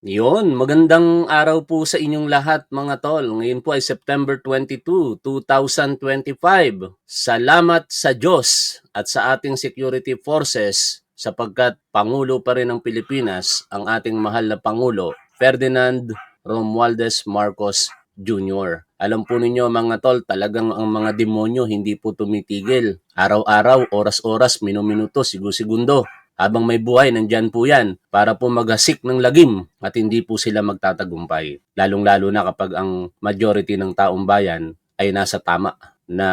Yun, magandang araw po sa inyong lahat mga tol. Ngayon po ay September 22, 2025. Salamat sa Diyos at sa ating security forces sapagkat Pangulo pa rin ng Pilipinas ang ating mahal na Pangulo, Ferdinand Romualdez Marcos Jr. Alam po ninyo mga tol, talagang ang mga demonyo hindi po tumitigil. Araw-araw, oras-oras, minuminuto, segundo habang may buhay, nandyan po yan para po maghasik ng lagim at hindi po sila magtatagumpay. Lalong-lalo na kapag ang majority ng taong bayan ay nasa tama na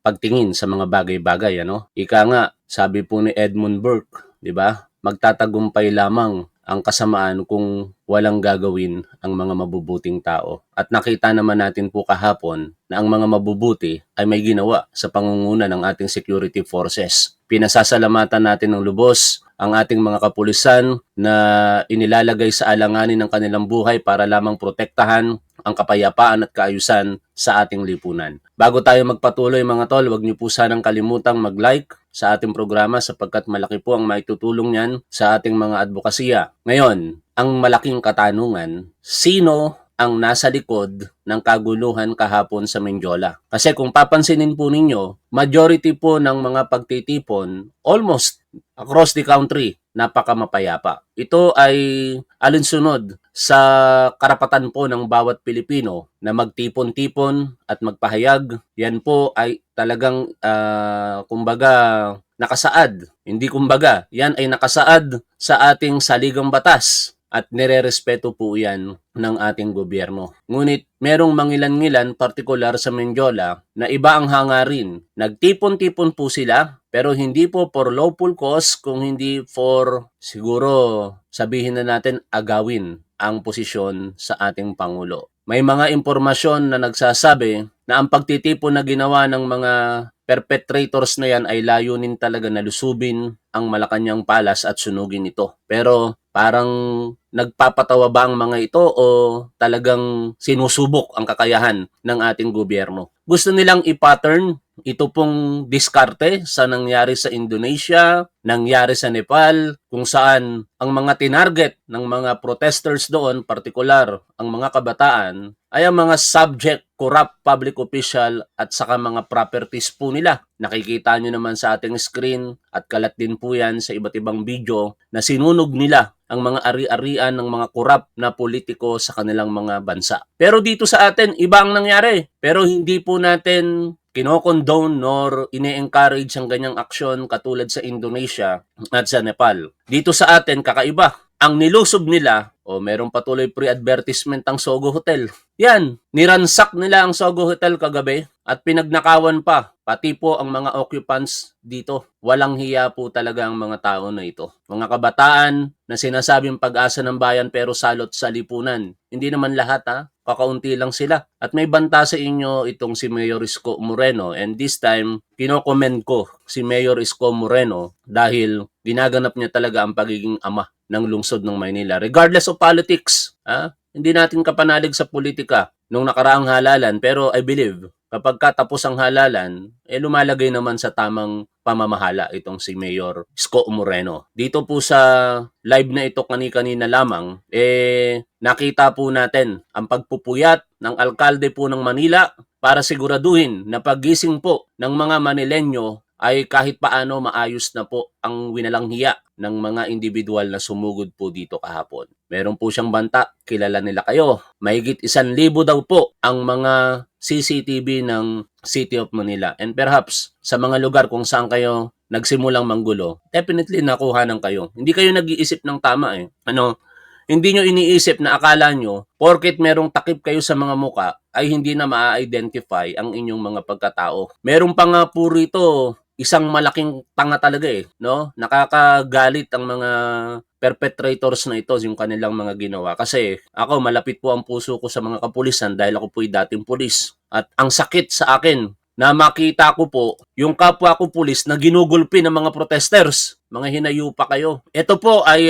pagtingin sa mga bagay-bagay. Ika nga, sabi po ni Edmund Burke, di ba? Magtatagumpay lamang ang kasamaan kung walang gagawin ang mga mabubuting tao. At nakita naman natin po kahapon na ang mga mabubuti ay may ginawa sa pangunguna ng ating security forces. Pinasasalamatan natin ng lubos ang ating mga kapulisan na inilalagay sa alanganin ng kanilang buhay para lamang protektahan ang kapayapaan at kaayusan sa ating lipunan. Bago tayo magpatuloy mga tol, huwag niyo po sanang kalimutang mag-like sa ating programa sapagkat malaki po ang maitutulong niyan sa ating mga advokasya. Ngayon, ang malaking katanungan, sino ang nasa likod ng kaguluhan kahapon sa Mendiola? Kasi kung papansinin po ninyo, majority po ng mga pagtitipon almost across the country, napakamapayapa. Ito ay alinsunod sa karapatan po ng bawat Pilipino na magtipon-tipon at magpahayag. Yan po ay talagang kumbaga nakasaad. Hindi kumbaga, yan ay nakasaad sa ating saligang batas at nirerespeto po yan ng ating gobyerno. Ngunit merong mangilan-ngilan, partikular sa Mendiola, na iba ang hangarin. Nagtipon-tipon po sila, pero hindi po for lawful cause, kung hindi for, siguro, sabihin na natin, agawin ang posisyon sa ating Pangulo. May mga impormasyon na nagsasabi na ang pagtitipon na ginawa ng mga perpetrators na yan ay layunin talaga na lusubin ang Malacanang Palace at sunugin ito. Pero parang nagpapatawa ba ang mga ito o talagang sinusubok ang kakayahan ng ating gobyerno? Gusto nilang i-pattern ito pong diskarte sa nangyari sa Indonesia, nangyari sa Nepal, kung saan ang mga tinarget ng mga protesters doon, partikular ang mga kabataan, ay ang mga subject, corrupt public official at saka mga properties po nila. Nakikita nyo naman sa ating screen at kalat din po yan sa iba't ibang video na sinunog nila ang mga ari-arian ng mga corrupt na politiko sa kanilang mga bansa. Pero dito sa atin, iba ang nangyari. Pero hindi po natin kinokondone nor ine-encourage ang ganyang aksyon katulad sa Indonesia at sa Nepal. Dito sa atin, kakaiba. Ang nilusob nila, merong patuloy pre-advertisement ang Sogo Hotel. Yan, niransak nila ang Sogo Hotel kagabi at pinagnakawan pa. Pati po ang mga occupants dito. Walang hiya po talaga ang mga tao na ito. Mga kabataan na sinasabing pag-asa ng bayan pero salot sa lipunan. Hindi naman lahat kakaunti lang sila. At may banta sa inyo itong si Mayor Isko Moreno, and this time, kinokomment ko si Mayor Isko Moreno dahil ginaganap niya talaga ang pagiging ama ng lungsod ng Maynila. Regardless of politics, hindi natin kapanalig sa politika nung nakaraang halalan, pero I believe kapag katapos ang halalan, lumalagay naman sa tamang pamamahala itong si Mayor Isko Moreno. Dito po sa live na ito kani-kanina lamang, nakita po natin ang pagpupuyat ng alkalde po ng Manila para siguraduhin na pagising po ng mga Manilenyo ay kahit paano maayos na po ang winalanghia ng mga individual na sumugod po dito kahapon. Meron po siyang banta, kilala nila kayo. Mahigit 1,000 daw po ang mga CCTV ng City of Manila. And perhaps sa mga lugar kung saan kayo nagsimulang manggulo, definitely nakuhanan kayo. Hindi kayo nag-iisip ng tama Hindi nyo iniisip na akala nyo, porket merong takip kayo sa mga muka, ay hindi na ma-identify ang inyong mga pagkatao. Meron pa nga po rito, isang malaking tanga talaga no? Nakakagalit ang mga perpetrators na ito, yung kanilang mga ginawa. Kasi ako, malapit po ang puso ko sa mga kapulisan dahil ako po'y dating pulis. At ang sakit sa akin, na makita ko po yung kapwa ko pulis na ginugulpi ng mga protesters. Mga hinayupa kayo. Ito po ay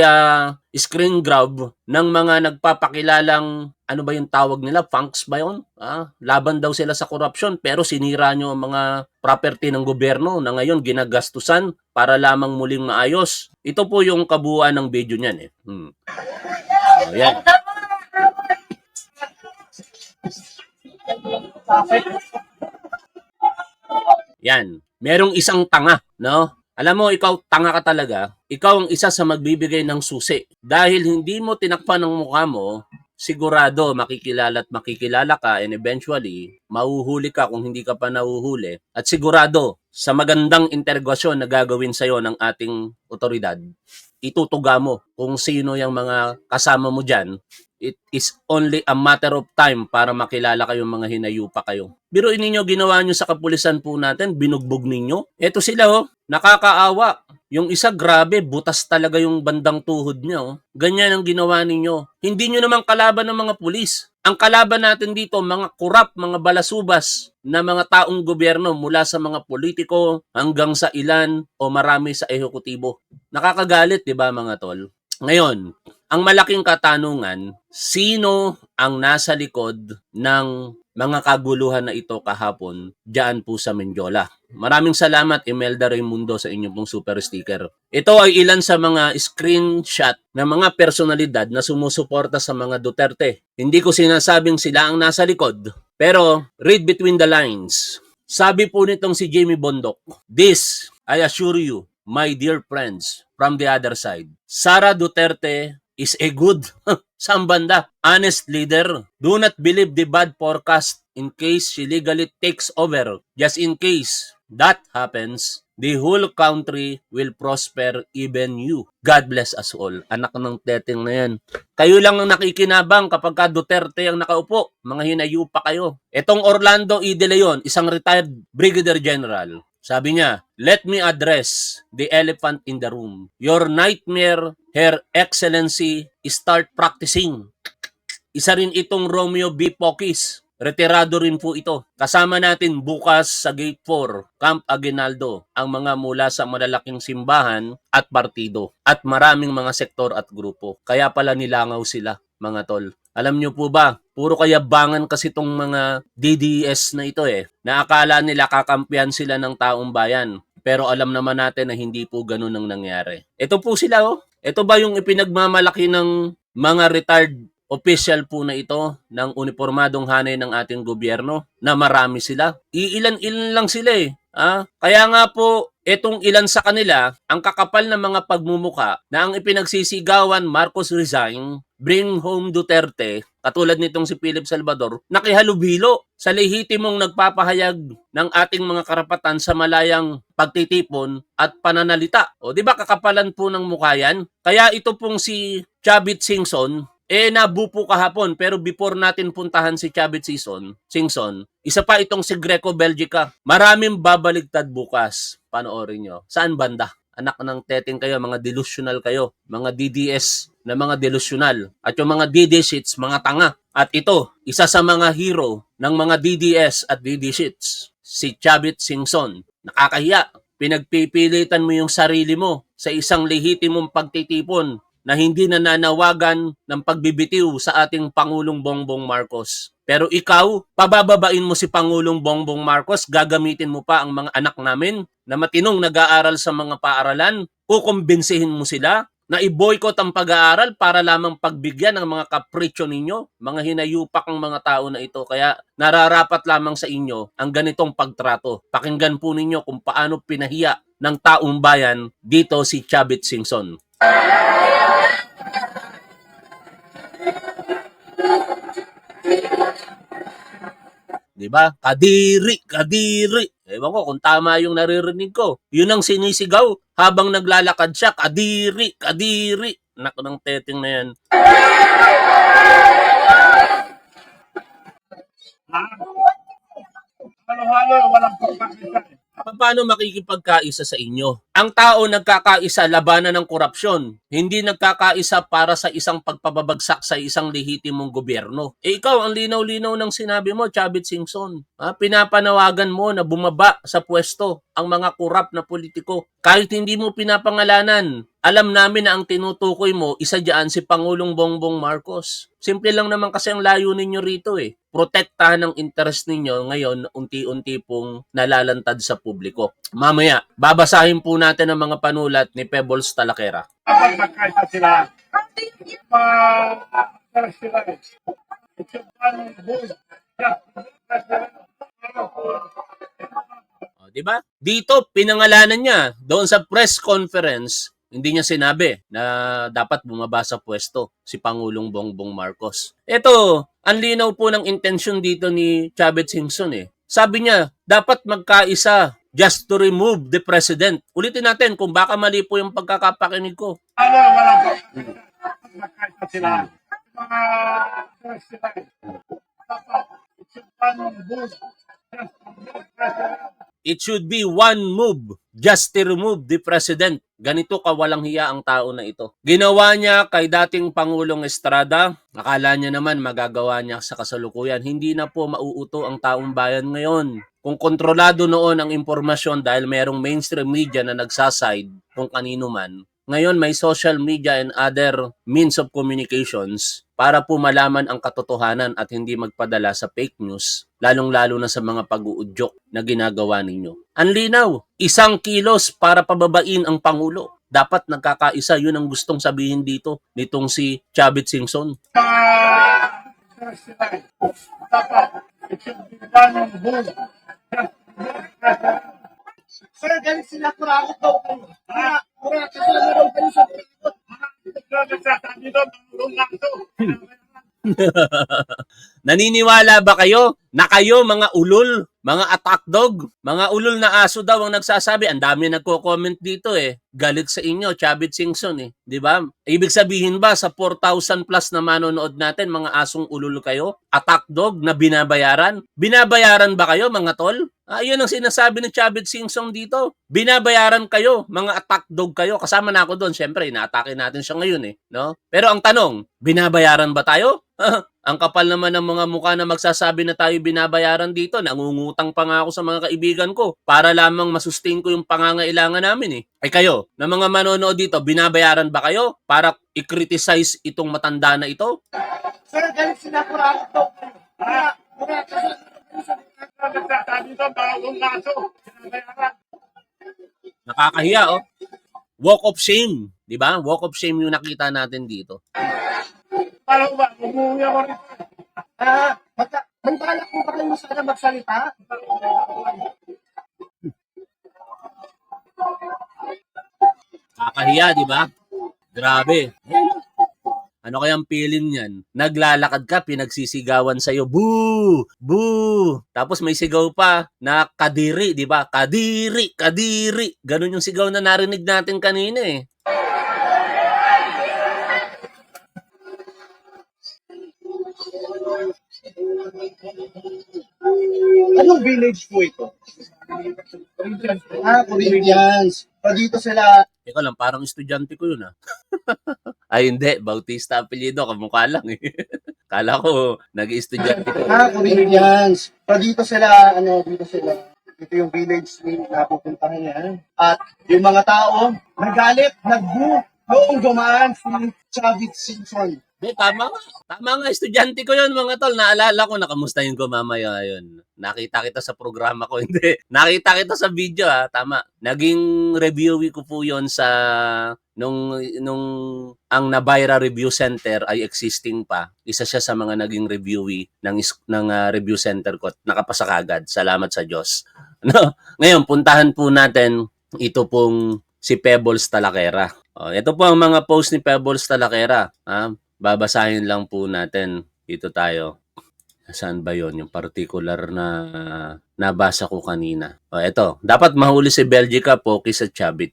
screen grab ng mga nagpapakilalang, ano ba yung tawag nila? Punks ba yun? Laban daw sila sa korupsyon pero sinira nyo ang mga property ng gobyerno na ngayon ginagastusan para lamang muling maayos. Ito po yung kabuuan ng video niyan Oh, yan. Yan. Merong isang tanga, no? Alam mo, ikaw tanga ka talaga. Ikaw ang isa sa magbibigay ng susi. Dahil hindi mo tinakpan ng mukha mo, sigurado makikilala at makikilala ka and eventually, mahuhuli ka kung hindi ka pa nahuhuli. At sigurado, sa magandang interrogasyon na gagawin sa'yo ng ating otoridad, itutuga mo kung sino yung mga kasama mo dyan. It is only a matter of time para makilala kayong mga hinayupa kayo. Biruin ninyo, ginawa nyo sa kapulisan po natin, binugbog ninyo. Eto sila nakakaawa. Yung isa grabe, butas talaga yung bandang tuhod niya. Ganyan ang ginawa ninyo. Hindi nyo naman kalaban ng mga pulis. Ang kalaban natin dito, mga kurap, mga balasubas na mga taong gobyerno mula sa mga politiko hanggang sa ilan o marami sa ehekutibo. Nakakagalit, di ba mga tol? Ngayon, ang malaking katanungan, sino ang nasa likod ng mga kaguluhan na ito kahapon diyan po sa Mendiola? Maraming salamat Imelda Raimundo sa inyong pong super sticker. Ito ay ilan sa mga screenshot ng mga personalidad na sumusuporta sa mga Duterte. Hindi ko sinasabing sila ang nasa likod, pero read between the lines. Sabi po nitong si Jamie Bondok, "This, I assure you, my dear friends from the other side, Sara Duterte is a good saan banda, honest leader. Do not believe the bad forecast in case she legally takes over. Just in case that happens, the whole country will prosper, even you. God bless us all." Anak ng teteng na yan. Kayo lang ang nakikinabang kapag ka Duterte ang nakaupo. Mga hinayupa kayo. Etong Orlando E. De Leon, isang retired brigadier general. Sabi niya, "Let me address the elephant in the room. Your nightmare, Her Excellency, start practicing." Isa rin itong Romeo B. Pokis. Retirado rin po ito. Kasama natin bukas sa Gate 4, Camp Aguinaldo, ang mga mula sa malalaking simbahan at partido at maraming mga sektor at grupo. Kaya pala nilangaw sila, mga tol. Alam nyo po ba, puro kayabangan kasi itong mga DDS na ito na akala nila kakampihan sila ng taong bayan. Pero alam naman natin na hindi po ganun ang nangyari. Ito po sila Ito ba yung ipinagmamalaki ng mga retired official po na ito ng uniformadong hanay ng ating gobyerno na marami sila? Iilan-ilan lang sila Kaya nga po, etong ilan sa kanila, ang kakapal na mga pagmumuka na ang ipinagsisigawan, Marcos resign, bring home Duterte, katulad nitong si Philip Salvador, nakihalubilo sa lehitimong nagpapahayag ng ating mga karapatan sa malayang pagtitipon at pananalita. O di ba kakapalan po ng mukha yan? Kaya ito pong si Chavit Singson, nabupo kahapon, pero before natin puntahan si Chavit Singson, isa pa itong si Greco Belgica. Maraming babaligtad bukas. Panoorin nyo. Saan banda? Anak ng teteng kayo, mga delusional kayo, mga DDS na mga delusional. At yung mga DD-shits, mga tanga. At ito, isa sa mga hero ng mga DDS at DD-shits, si Chavit Singson. Nakakahiya. Pinagpipilitan mo yung sarili mo sa isang lehitimong pagtitipon na hindi nananawagan ng pagbibitiw sa ating Pangulong Bongbong Marcos. Pero ikaw, pabababain mo si Pangulong Bongbong Marcos, gagamitin mo pa ang mga anak namin na matinong nag-aaral sa mga paaralan, kukumbinsihin mo sila na i-boycott ang pag-aaral para lamang pagbigyan ng mga kapritsyo ninyo, mga hinayupak ang mga tao na ito. Kaya nararapat lamang sa inyo ang ganitong pagtrato. Pakinggan po ninyo kung paano pinahiya ng taong bayan dito si Chavit Singson. Diba? Kadiri, kadiri. Ewan ko kung tama yung naririnig ko. Yun ang sinisigaw habang naglalakad siya. Kadiri, kadiri. Anak ng teteng na yan. Halo-halo, walang pagpapalitan. Paano makikipagkaisa sa inyo? Ang tao nagkakaisa labanan ng korupsyon, hindi nagkakaisa para sa isang pagpababagsak sa isang lehitimong gobyerno. Ikaw, ang linaw-linaw ng sinabi mo, Chavit Singson. Pinapanawagan mo na bumaba sa pwesto ang mga korap na politiko. Kahit hindi mo pinapangalanan, alam namin na ang tinutukoy mo, isa dyan si Pangulong Bongbong Marcos. Simple lang naman kasi ang layo ninyo rito Protektahan ang interest ninyo ngayon unti-unti pong nalalantad sa publiko. Mamaya, babasahin po natin ang mga panulat ni Pebbles Talakera. Dapat magkaisa sila. Magkaisa sila. It's one voice. Di ba? Dito, pinangalanan niya. Doon sa press conference, hindi niya sinabi na dapat bumaba sa pwesto si Pangulong Bongbong Marcos. Ito, ang linaw po ng intensyon dito ni Chavez Singson eh. Sabi niya, dapat magkaisa just to remove the president. Ulitin natin kung baka mali po yung pagkakapakinig ko. Wala po. Magkaisa sila. Magkaisa sila. Dapat it's one voice. It should be one move just to remove the president. Ganito kawalang hiya ang tao na ito. Ginawa niya kay dating Pangulong Estrada. Akala niya naman magagawa niya sa kasalukuyan. Hindi na po mauuto ang taong bayan ngayon. Kung kontrolado noon ang impormasyon dahil mayroong mainstream media na nagsaside kung kanino man, ngayon may social media and other means of communications para po malaman ang katotohanan at hindi magpadala sa fake news, lalong-lalo na sa mga pag-uudyok na ginagawa ninyo. Ang linaw, 1 kilos para pababain ang Pangulo. Dapat nagkakaisa, yun ang gustong sabihin dito, nitong si Chavez Singson. Dapat it's one voice. Sir, galing sila kurakot daw kayo. Kurakot sila na daw kayo sa kurakot. Nagsasabi doon, Pangulong Lacto. Naniniwala ba kayo na kayo mga ulol, mga attack dog, mga ulol na aso daw ang nagsasabi? Ang dami nagko-comment dito eh. Galit sa inyo, Chavez Singson eh. Di ba? Ibig sabihin ba sa 4,000 plus na manonood natin, mga asong ulol kayo? Attack dog na binabayaran? Binabayaran ba kayo mga tol? Yun ang sinasabi ni Chavez Singson dito. Binabayaran kayo, mga attack dog kayo. Kasama na ako doon. Siyempre, inaatake natin siya ngayon eh. No? Pero ang tanong, binabayaran ba tayo? Ang kapal naman ng mga mukha na magsasabi na tayo binabayaran dito. Nangungutang pa nga ako sa mga kaibigan ko para lamang masustain ko yung pangangailangan namin eh. Ay kayo, na mga manonood dito, binabayaran ba kayo para i-criticize itong matanda na ito? Sir, galing sila kurakot daw kayo. Kurakot sila na daw kayo sa kurakot. Nagsasabi doon, Pangulong Lacto. Nakakahiya oh. Walk of shame. Di ba? Walk of shame yung nakita natin dito. Parang ba, umuwi ako rito. May balak mo ba kayo sana magsalita? Nakakahiya, di ba? Grabe. Ano kayang feeling niyan? Naglalakad ka, pinagsisigawan sa'yo, boo! Boo! Tapos may sigaw pa na kadiri, di ba? Kadiri! Kadiri! Ganun yung sigaw na narinig natin kanina eh. Anong village po ito? Corinthians. Dito sila. Ikaw lang, parang estudyante ko yun ah. Ay hindi, Bautista apelyido, kamukha lang eh. Kala ko, nag-estudyante ko. Corinthians. Dito sila, dito sila. Ito yung village na pupuntahan niya. At yung mga tao, nagalit, nag-boo, noong dumaan si Chavez Singson. Tama nga. Tama nga, estudyante ko yun mga tol. Naalala ko, nakamustahin ko mamaya yun. Nakita kita sa programa ko, hindi. Nakita kita sa video ha, tama. Naging reviewee ko po yun sa nung ang Nabayra Review Center ay existing pa. Isa siya sa mga naging reviewee ng review center ko. Nakapasa kagad. Salamat sa Diyos. No? Ngayon, puntahan po natin ito pong si Pebbles Talakera. Ito po ang mga post ni Pebbles Talakera. Babasahin lang po natin. Dito tayo. Saan ba yon yung particular na nabasa ko kanina? Ito. Dapat mahuli si Belgica, Poki sa Chavit.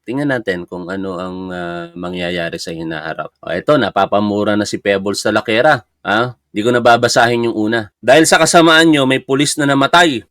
Tingnan natin kung ano ang mangyayari sa hinaharap. Ito, napapamura na si Pebbles Talakera. Hindi ko na babasahin yung una. Dahil sa kasamaan nyo, may pulis na namatay.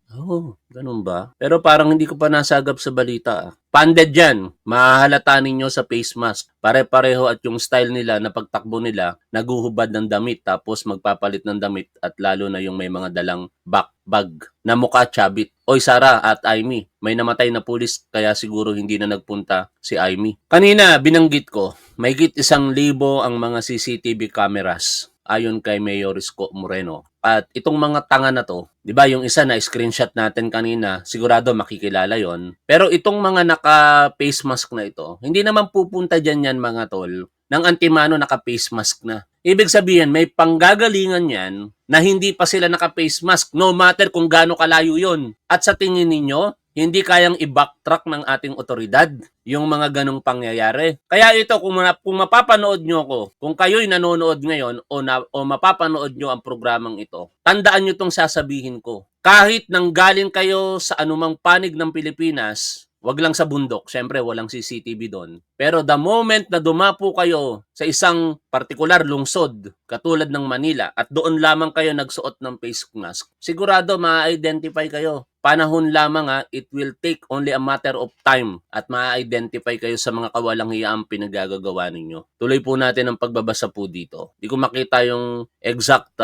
Ganun ba? Pero parang hindi ko pa nasagap sa balita. Panded yan. Mahahalata ninyo sa face mask. Pare-pareho at yung style nila na pagtakbo nila, naguhubad ng damit tapos magpapalit ng damit at lalo na yung may mga dalang backbag na mukha Chavit. Oy Sara at Aimee, may namatay na pulis kaya siguro hindi na nagpunta si Aimee. Kanina binanggit ko, mahigit 1,000 ang mga CCTV cameras. Ayon kay Mayor Isko Moreno, At itong mga tanga na to, 'di ba, yung isa na screenshot natin kanina, sigurado makikilala 'yon. Pero itong mga naka-face mask na ito, hindi naman pupunta diyan yan mga tol, ng antimano naka-face mask na. Ibig sabihin, may panggagalingan yan na hindi pa sila naka-face mask, no matter kung gaano kalayo 'yon. At sa tingin ninyo, hindi kayang i-backtrack ng ating otoridad yung mga ganong pangyayari. Kaya ito, kung mapapanood nyo ko, kung kayo'y nanonood ngayon o mapapanood nyo ang programang ito, tandaan nyo itong sasabihin ko. Kahit nanggaling kayo sa anumang panig ng Pilipinas, wag lang sa bundok, syempre walang CCTV doon. Pero the moment na dumapo kayo sa isang partikular lungsod, katulad ng Manila, at doon lamang kayo nagsuot ng face mask, sigurado ma-identify kayo. Panahon lamang it will take only a matter of time at ma-identify kayo sa mga kawalang hiyaang pinagagagawa ninyo. Tuloy po natin ang pagbabasa po dito. Di ko makita yung exact,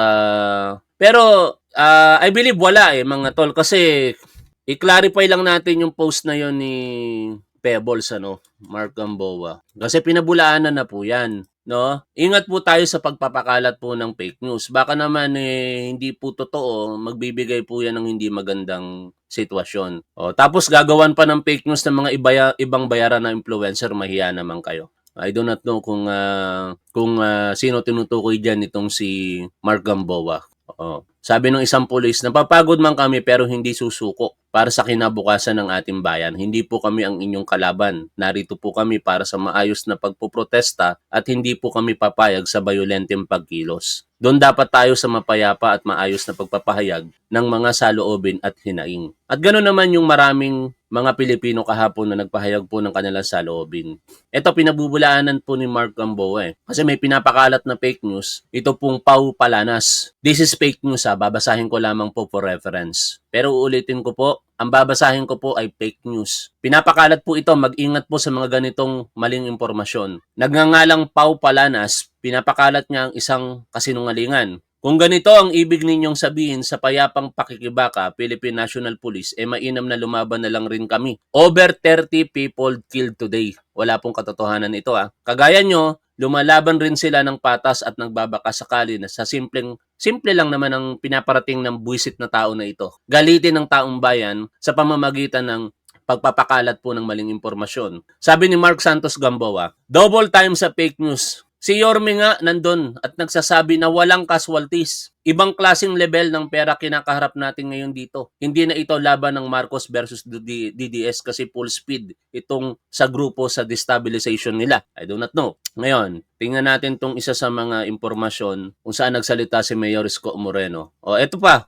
pero I believe wala mga tol, kasi i-clarify lang natin yung post na yon ni Pebbles, Mark Gamboa. Kasi pinabulaanan na po yan. No? Ingat po tayo sa pagpapakalat po ng fake news. Baka naman hindi po totoo, magbibigay po yan ng hindi magandang sitwasyon. Tapos gagawan pa ng fake news ng mga ibang bayaran na influencer, mahiya naman kayo. I do not know kung sino tinutukoy dyan itong si Mark Gamboa. Sabi ng isang pulis, napapagod man kami pero hindi susuko para sa kinabukasan ng ating bayan. Hindi po kami ang inyong kalaban. Narito po kami para sa maayos na pagpuprotesta at hindi po kami papayag sa bayolenteng pagkilos. Doon dapat tayo sa mapayapa at maayos na pagpapahayag ng mga saloobin at hinaing. At ganoon naman yung maraming mga Pilipino kahapon na nagpahayag po ng kanilang saloobin. Ito, pinabubulaanan po ni Mark Gamboa kasi may pinapakalat na fake news. Ito pong Pau Palanas. This is fake news babasahin ko lamang po for reference. Pero uulitin ko po, ang babasahin ko po ay fake news. Pinapakalat po ito, mag-ingat po sa mga ganitong maling impormasyon. Nagngangalang Pau Palanas, pinapakalat niya ang isang kasinungalingan. Kung ganito ang ibig ninyong sabihin sa payapang pakikibaka, Philippine National Police, mainam na lumaban na lang rin kami. Over 30 people killed today. Wala pong katotohanan ito Kagaya nyo, lumalaban rin sila ng patas at nagbabaka sakali na sa simple lang naman ang pinaparating ng buwisit na tao na ito. Galitin ng taong bayan sa pamamagitan ng pagpapakalat po ng maling impormasyon. Sabi ni Mark Santos Gamboa, double time sa fake news. Si Yorme nga nandun at nagsasabi na walang casualties. Ibang klaseng level ng pera kinakaharap natin ngayon dito. Hindi na ito laban ng Marcos versus DDS kasi full speed itong sa grupo sa destabilization nila. I do not know. Ngayon, tingnan natin tong isa sa mga impormasyon kung saan nagsalita si Mayor Isko Moreno. Eto pa.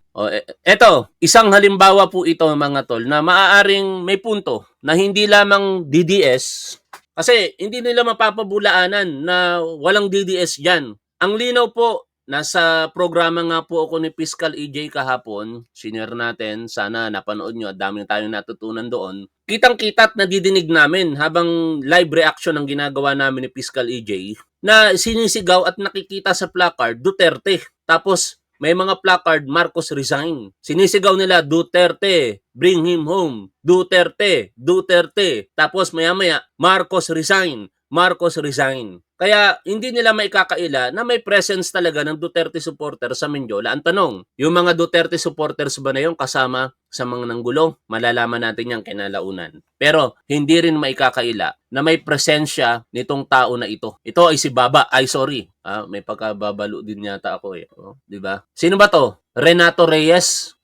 Eto, isang halimbawa po ito mga tol na maaaring may punto na hindi lamang DDS. Kasi hindi nila mapapabulaanan na walang DDS dyan. Ang linaw po, nasa programa nga po ako ni Fiscal EJ kahapon, senior natin, sana napanood nyo at dami tayong natutunan doon. Kitang-kita at nadidinig namin habang live reaction ang ginagawa namin ni Fiscal EJ na sinisigaw at nakikita sa placard, Duterte. Tapos may mga placard, Marcos resign. Sinisigaw nila, Duterte, bring him home. Duterte, Duterte. Tapos maya-maya, Marcos resign. Marcos resign. Kaya hindi nila maikakaila na may presence talaga ng Duterte supporter sa Mendiola. Ang tanong, yung mga Duterte supporters ba na yung kasama sa mga nanggulo? Malalaman natin yan kinalaunan. Pero hindi rin maikakaila na may presensya nitong tao na ito. Ito ay si Baba. May pagkababalo din yata ako di ba? Sino ba to? Renato Reyes.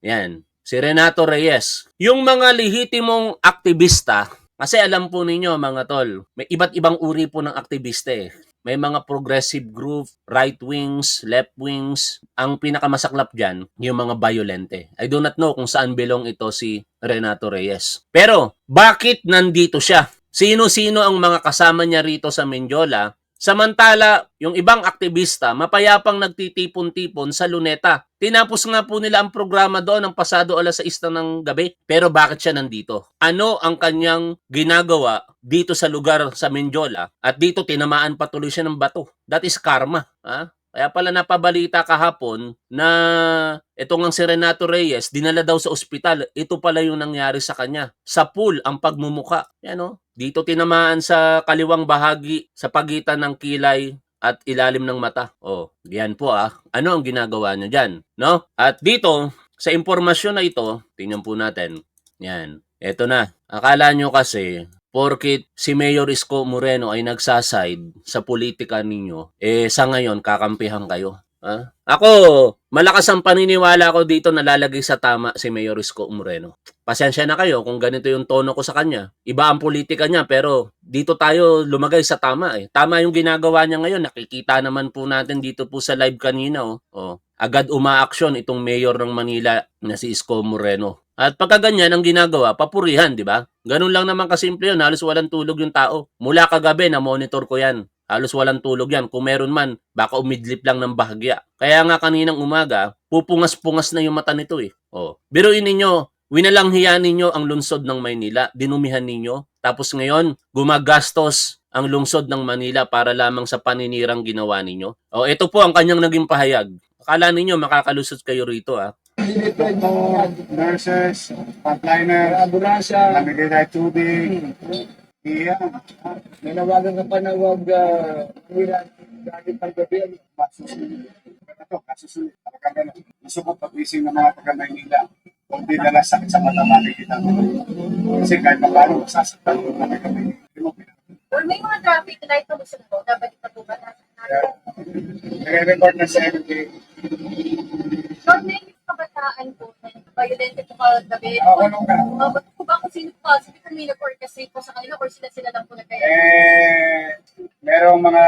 Yan. Si Renato Reyes. Yung mga lehitimong aktivista, kasi alam po ninyo mga tol, may iba't ibang uri po ng aktivista May mga progressive group, right wings, left wings. Ang pinakamasaklap dyan, yung mga violente. I do not know kung saan belong ito si Renato Reyes. Pero, bakit nandito siya? Sino-sino ang mga kasama niya rito sa Mendiola? Samantala, yung ibang aktivista, mapayapang nagtitipon-tipon sa Luneta. Tinapos nga po nila ang programa doon ng pasado 6:00 ng gabi. Pero bakit siya nandito? Ano ang kanyang ginagawa dito sa lugar sa Mendiola? At dito tinamaan patuloy siya ng bato. That is karma. Kaya pala napabalita kahapon na itong ang si Renato Reyes, dinala daw sa ospital. Ito pala yung nangyari sa kanya. Sa pool ang pagmumuka. Dito tinamaan sa kaliwang bahagi sa pagitan ng kilay at ilalim ng mata. Oh, diyan po ano ang ginagawa niyo diyan, no? At dito sa impormasyon na ito, tingnan po natin. Yan. Ito na. Akala nyo kasi porkit si Mayor Isko Moreno ay nagsaside sa politika ninyo, sa ngayon kakampihan kayo. Ha? Ako, malakas ang paniniwala ko dito na lalagay sa tama si Mayor Isko Moreno. Pasensya na kayo kung ganito yung tono ko sa kanya. Iba ang politika niya pero dito tayo lumagay sa tama Tama yung ginagawa niya ngayon. Nakikita naman po natin dito po sa live kanina. Agad umaaksyon itong mayor ng Manila na si Isko Moreno. At pagka ganyan ang ginagawa, papurihan, di ba? Ganun lang naman kasimple yun. Halos walang tulog yung tao. Mula kagabi, na-monitor ko yan. Halos walang tulog yan. Kung meron man, baka umidlip lang ng bahagya. Kaya nga kaninang umaga, pupungas-pungas na yung mata nito Biruin ninyo, winalanghiyan ninyo ang lungsod ng Maynila. Dinumihan ninyo. Tapos ngayon, gumagastos ang lungsod ng Manila para lamang sa paninirang ginawa ninyo. Ito po ang kanyang naging pahayag. Akala ninyo makakalusot kayo rito Limited mga nurses, frontliner, ambulansya, namigay na tubig. Iyan. Nanawagan ka pa na huwag gamit ng gabi. Masusunod. Ito, kasusunod. Talagang ganun. Gusto ko pag-ising ng mga taga-Maynila. Kung di nala sakit sa mata, makikita ko. Kasi kahit pa paano, masasaktan ko na may kami. Or may mga traffic light na gusto na dapat ito ba natin? Nire-report na sa MJ. Short na yung kabataan po, violent po kagabi. Ako nung ka. Ba't po ba kung sino po, sabi kung may nag-orchestrate po sa kanila or sila lang po nagkaya? Merong mga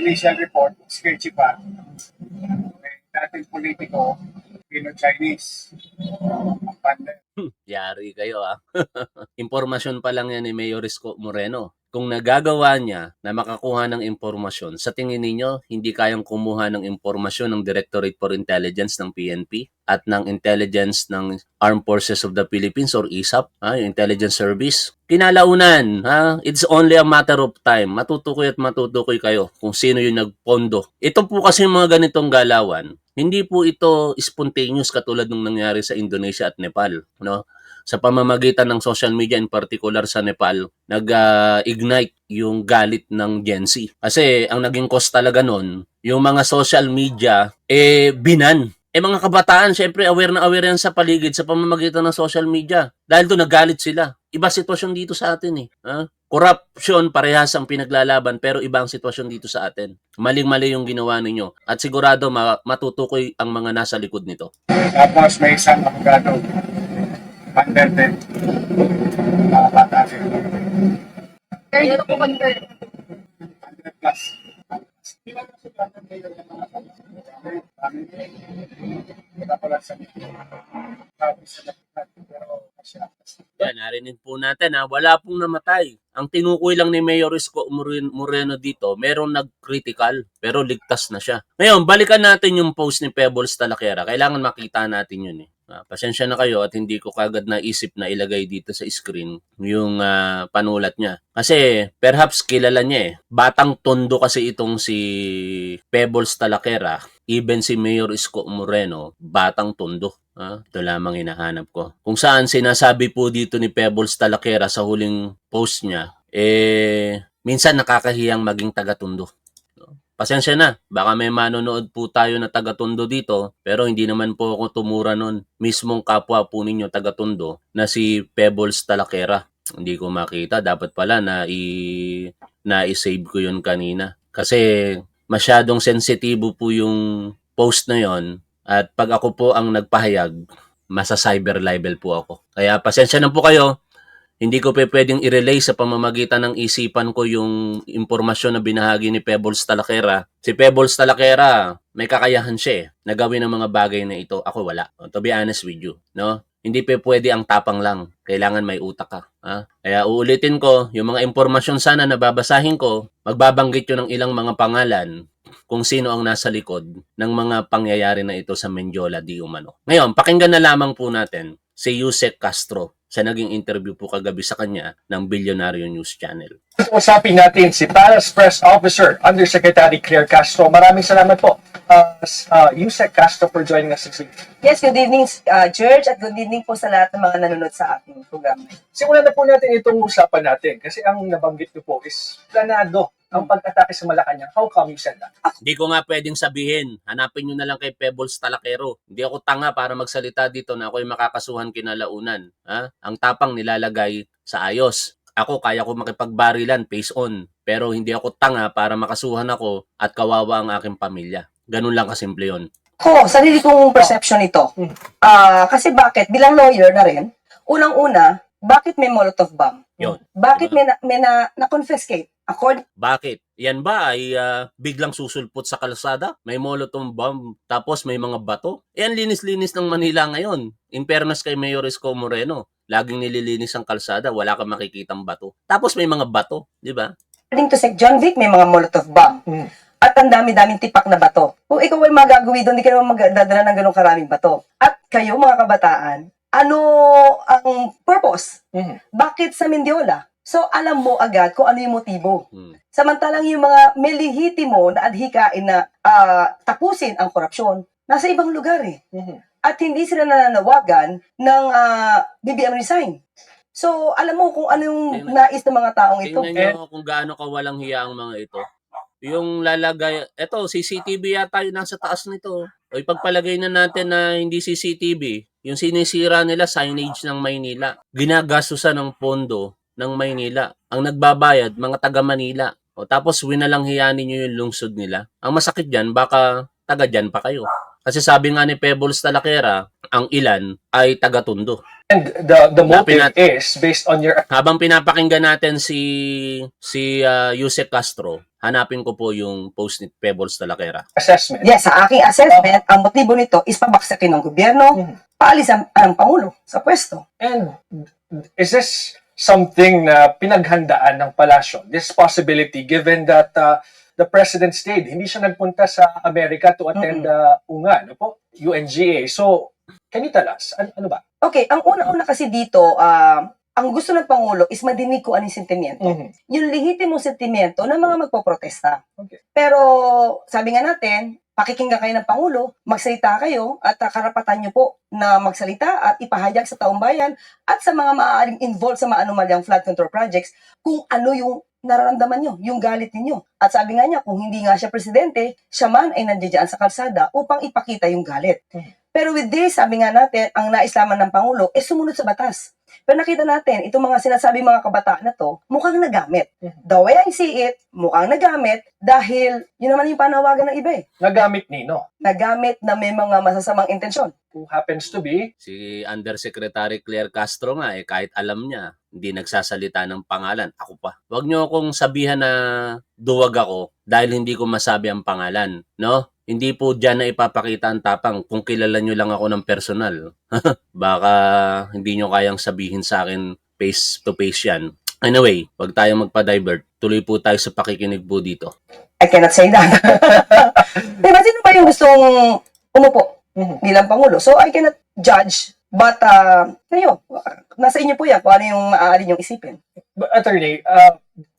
initial report, sketchy pa. May dating politiko, Pino-Chinese. Ang pandem. Yari kayo Impormasyon pa lang yan ni Mayor Isko Moreno. Kung nagagawa niya na makakuha ng impormasyon, sa tingin ninyo, hindi kayang kumuha ng impormasyon ng Directorate for Intelligence ng PNP at ng Intelligence ng Armed Forces of the Philippines or ISAP, yung Intelligence Service? Kinalaunan, it's only a matter of time. Matutukoy at matutukoy kayo kung sino yung nagpondo. Ito po kasi mga ganitong galawan, hindi po ito spontaneous katulad ng nangyari sa Indonesia at Nepal, no? Sa pamamagitan ng social media, in particular sa Nepal, nag-ignite yung galit ng Gen Z. Kasi ang naging cause talaga nun, yung mga social media, binan. Mga kabataan, syempre aware na aware yan sa paligid sa pamamagitan ng social media. Dahil doon nagalit sila. Iba sitwasyon dito sa atin Corruption, parehas ang pinaglalaban, pero iba ang sitwasyon dito sa atin. Maling-mali yung ginawa ninyo. At sigurado matutukoy ang mga nasa likod nito. Tapos may isang abogado. Under 10. Bata siya. Pero ito po confirm. 100 plus. Hindi lang kasi natin ngayon ng mga wala pala sa sabi sa lahat. Pero masya. Yan, narinig po natin wala pong namatay. Ang tinukoy lang ni Mayor Isko Moreno dito, merong nag-critical, pero ligtas na siya. Ngayon, balikan natin yung post ni Pebbles Talakera. Kailangan makita natin yun pasensya na kayo at hindi ko kagad naisip na ilagay dito sa screen yung panulat niya. Kasi perhaps kilala niya Batang tondo kasi itong si Pebbles Talakera. Even si Mayor Isko Moreno, batang tondo. Ito lamang hinahanap ko. Kung saan sinasabi po dito ni Pebbles Talakera sa huling post niya, minsan nakakahiyang maging taga-tondo. Pasensya na, baka may manonood po tayo na taga-tondo dito, pero hindi naman po ako tumura nun. Mismong kapwa po ninyo taga-tondo na si Pebbles Talakera. Hindi ko makita, dapat pala na i-save ko yun kanina. Kasi masyadong sensitibo po yung post na yon at pag ako po ang nagpahayag, masa-cyber libel po ako. Kaya pasensya na po kayo. Hindi ko pwedeng i-relay sa pamamagitan ng isipan ko yung impormasyon na binahagi ni Pebbles Talakera. Si Pebbles Talakera, may kakayahan siya na gawin ang mga bagay na ito. Ako wala. To be honest with you, no? Hindi pwede ang tapang lang. Kailangan may utak ka. Kaya uulitin ko, yung mga impormasyon sana na babasahin ko, magbabanggit yun ng ilang mga pangalan kung sino ang nasa likod ng mga pangyayari na ito sa Mendiola di umano. Ngayon, pakinggan na lamang po natin si Yusek Castro sa naging interview po kagabi sa kanya ng Bilyonaryo News Channel. Usapin natin si Palace Press Officer Undersecretary Claire Castro. Maraming salamat po, Yusek Castro, for joining us this evening. Yes, good evening, George, at good evening po sa lahat ng mga nanonood sa ating programa. Simulan na po natin itong usapan natin kasi ang nabanggit niyo po is planado ang pag-atake sa Malacanang. How come you said that? Hindi ko nga pwedeng sabihin. Hanapin nyo na lang kay Pebbles Talakero. Hindi ako tanga para magsalita dito na ako'y makakasuhan kinalaunan. Ha? Ang tapang nilalagay sa ayos. Ako, kaya ko makipagbarilan, face on. Pero hindi ako tanga para makasuhan ako at kawawa ang aking pamilya. Ganun lang kasimple yun. Ko, sarili kong perception ito. Kasi bakit? Bilang lawyer na rin, unang-una, bakit may Molotov bomb? Yun. Bakit may na-confiscate? Bakit? Yan ba ay biglang susulpot sa kalsada? May molotov bomb, tapos may mga bato? Yan linis-linis ng Manila ngayon. In fairness kay Mayor Isko Moreno, laging nililinis ang kalsada, wala kang makikitang bato. Tapos may mga bato, di ba? According to Sec. John Vic, may mga Molotov bomb. At ang dami-daming tipak na bato. Kung ikaw ay magagawin doon, hindi ka naman magdadala ng ganong karaming bato. At kayo, mga kabataan, ano ang purpose? Bakit sa Mendiola? So, alam mo agad kung ano yung motibo. Samantalang yung mga may lehitimo na adhikain na tapusin ang korupsyon, nasa ibang lugar eh. At hindi sila nananawagan ng BBM resign. So, alam mo kung ano yung nais ng mga taong ito. Tingnan nyo kung gaano kawalang hiya ang mga ito. Yung lalagay, eto, CCTV yata yung nasa taas nito. O ipagpalagay na natin na hindi CCTV, yung sinisira nila signage ng Maynila. Ginagastusan ng pondo ng Maynila. Ang nagbabayad, mga taga Manila. O tapos winalang hiyanin nyo yung lungsod nila. Ang masakit dyan, baka taga dyan pa kayo. Kasi sabi nga ni Pebbles Talakera, ang ilan ay taga Tondo. And the motive is based on your... Habang pinapakinggan natin si Yusek Castro, hanapin ko po yung post ni Pebbles Talakera. assessment. Yes, sa aking assessment, ang motibo nito is pabaksakin ng gobyerno, paalisan ang Pangulo sa pwesto. And is this something na pinaghandaan ng palasyo? This possibility, given that the President stayed, hindi siya nagpunta sa Amerika to attend UNGA, ano po? UNGA. So, can you tell us, ano ba? Okay, ang una-una kasi dito, ang gusto ng Pangulo is madinig ko anong sentimiento. Yung lehitimong sentimiento ng mga magpoprotesta. Okay. Pero sabi nga natin, pakikinggan kayo ng Pangulo, magsalita kayo at karapatan nyo po na magsalita at ipahayag sa taong bayan at sa mga maaaring involved sa mga anomalyang flood control projects kung ano yung nararamdaman nyo, yung galit ninyo. At sabi nga niya, kung hindi nga siya presidente, siya man ay nandiyan sa kalsada upang ipakita yung galit. Pero with this, sabi nga natin, ang nais lamang ng Pangulo is sumunod sa batas. Pero nakita natin, itong mga sinasabi mga kabataan na to, mukhang nagamit. The way I see it, mukhang nagamit dahil yun naman yung panawagan ng iba eh. Nagamit nino, Nagamit na may mga masasamang intensyon. who happens to be Si Undersecretary Claire Castro nga, kahit alam niya, hindi nagsasalita ng pangalan. Ako pa. Huwag niyo akong sabihan na duwag ako dahil hindi ko masabi ang pangalan. No? Hindi po dyan na ipapakita ang tapang kung kilala nyo lang ako ng personal. Baka hindi nyo kayang sabihin sa akin face to face yan. Anyway, wag tayong magpa-divert. Tuloy po tayo sa pakikinig po dito. I cannot say that. Diba, sino ba yung gustong umupo bilang Pangulo? So, I cannot judge. But, kayo, nasa inyo po yan kung ano yung maaari nyong isipin. But, Attorney,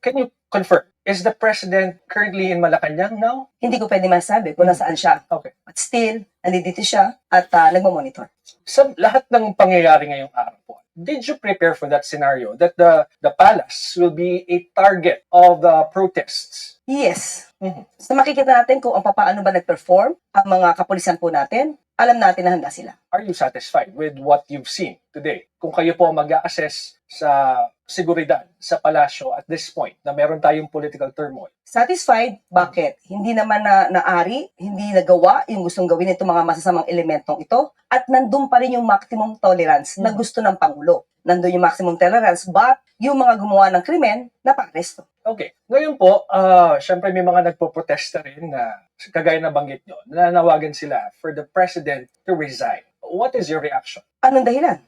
can you confirm, is the President currently in Malacanang now? Hindi ko pwede masabi kung nasaan siya. Okay. But still, nandito siya at nagmamonitor. Sa lahat ng pangyayari ngayong araw po, did you prepare for that scenario that the palace will be a target of the protests? Yes. So makikita natin kung paano ba nag-perform ang mga kapulisan po natin. Alam natin na handa sila. Are you satisfied with what you've seen today? Kung kayo po mag-a-assess sa seguridad sa palasyo at this point na meron tayong political turmoil. Satisfied? Bakit? Hindi naman na naari, hindi nagawa yung gustong gawin itong mga masasamang elementong ito at nandun pa rin yung maximum tolerance na gusto ng Pangulo. Nandun yung maximum tolerance but yung mga gumawa ng krimen, naparesto. Okay. Ngayon po, syempre may mga nagpo-protesta rin na kagaya na banggit nyo, nananawagan sila for the President to resign. What is your reaction? Anong dahilan?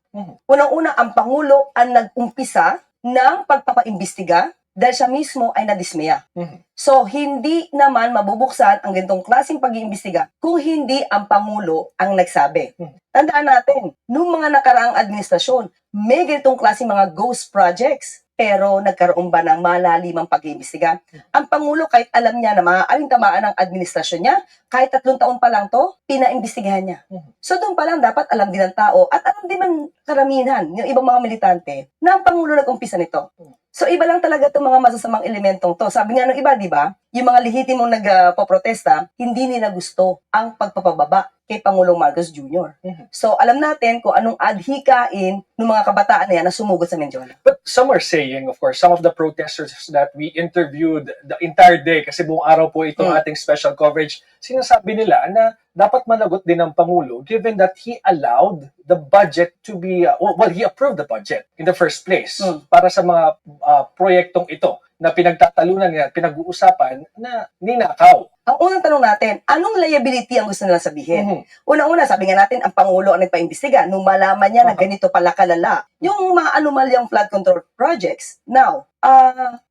Unang-una, ang Pangulo ang nag-umpisa ng pagpapaimbestiga dahil siya mismo ay nadismaya. So, hindi naman mabubuksan ang ganitong klaseng pag-iimbestiga kung hindi ang Pangulo ang nagsabi. Tandaan natin, nung mga nakaraang administrasyon, may ganitong klaseng mga ghost projects. pero nagkaroon ba ng malalimang pag-iimbestiga? Ang Pangulo, kahit alam niya na maaaring tamaan ng administrasyon niya, kahit 3 taon pa lang to, pinaimbestigahan niya. So doon pa lang dapat alam din ng tao at alam din ng karamihan, yung ibang mga militante, na ang Pangulo nag-umpisa nito. So iba lang talaga itong mga masasamang elementong to. Sabi nga ng iba, di ba, yung mga lehitimong nagpo-protesta, hindi nila gusto ang pagpapababa kay Pangulong Marcos Jr. So alam natin kung anong adhikain ng mga kabataan na yan na sumugod sa Mendiola. But some are saying, of course, some of the protesters that we interviewed the entire day, kasi buong araw po itong ating special coverage, sinasabi nila na dapat managot din ng Pangulo given that he allowed the budget to be, he approved the budget in the first place para sa mga proyektong ito na pinagtatalunan niya, pinag-uusapan na ninakaw. Ang unang tanong natin, anong liability ang gusto nilang sabihin? Unang-una, sabi nga natin, ang Pangulo ang nagpaimbestiga. Nung malaman niya na ganito pala kalala, yung mga anomalyang flood control projects. Now,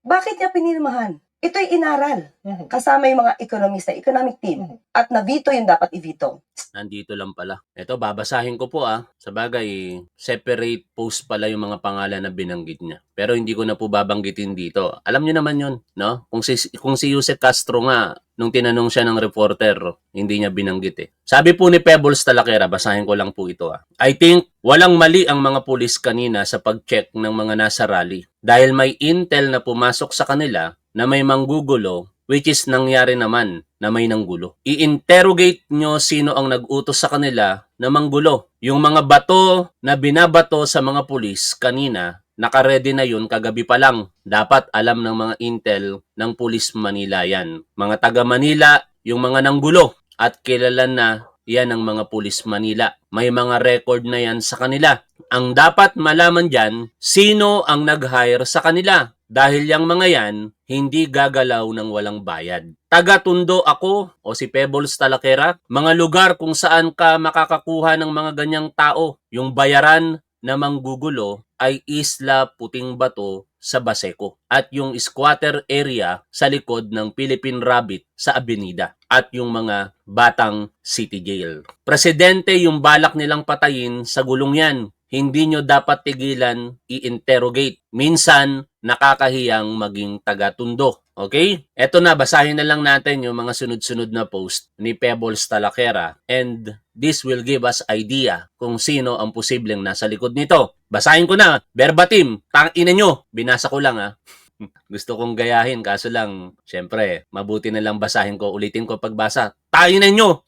bakit niya pinirmahan? Ito'y inaral. Kasama yung mga ekonomista, economic team. At na-veto yung dapat i-veto. Nandito lang pala. Ito, babasahin ko po Sa bagay, separate post pala yung mga pangalan na binanggit niya. Pero hindi ko na po babanggitin dito. Alam niyo naman yun, no? Kung si Jose Castro nga, nung tinanong siya ng reporter, hindi niya binanggit Sabi po ni Pebbles Talaquera, basahin ko lang po ito I think walang mali ang mga pulis kanina sa pag-check ng mga nasa rally. Dahil may intel na pumasok sa kanila na may manggugulo, which is nangyari naman na may nanggulo. I-interrogate nyo sino ang nag-utos sa kanila na manggulo. Yung mga bato na binabato sa mga pulis kanina, nakaredy na yun kagabi pa lang. Dapat alam ng mga intel ng Pulis Manila yan. Mga taga Manila, yung mga nanggulo. At kilala na yan ang mga Pulis Manila. May mga record na yan sa kanila. Ang dapat malaman dyan, sino ang nag-hire sa kanila. Dahil yung mga yan, hindi gagalaw ng walang bayad. Taga-Tondo ako o si Pebbles Talaquera, mga lugar kung saan ka makakakuha ng mga ganyang tao. Yung bayaran na manggugulo ay Isla Puting Bato sa Baseco at yung squatter area sa likod ng Philippine Rabbit sa Avenida at yung mga Batang City Jail. Presidente yung balak nilang patayin sa gulong yan. Hindi nyo dapat tigilan i-interrogate. Minsan, nakakahiyang maging taga-Tondo. Okay? Eto na, basahin na lang natin yung mga sunod-sunod na post ni Pebbles Talaquera and this will give us idea kung sino ang posibleng nasa likod nito. Basahin ko na, verbatim, tangina nyo. Binasa ko lang Gusto kong gayahin, kaso lang, syempre, mabuti na lang basahin ko, ulitin ko pagbasa. Tangina nyo!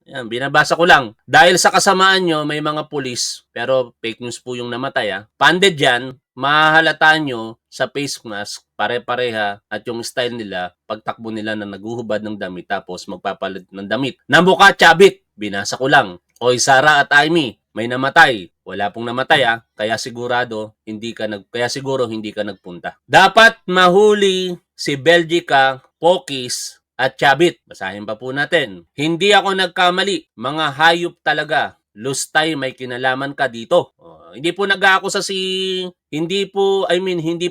Yan, binabasa ko lang. Dahil sa kasamaan nyo, may mga pulis, pero fake news po yung namatay. Panded yan, mahahalata nyo sa face mask, pare-pareha, at yung style nila, pagtakbo nila na naguhubad ng damit, tapos magpapalit ng damit. Nambuka Chabit, binasa ko lang. Oy, Sara at Amy, may namatay. Wala pong namatay kaya siguro hindi ka nagpunta. Dapat mahuli si Belgica, Pokis, at Chabit. Basahin pa po natin. Hindi ako nagkamali. Mga hayop talaga. Lustay, may kinalaman ka dito. Hindi po nag-aakusa hindi po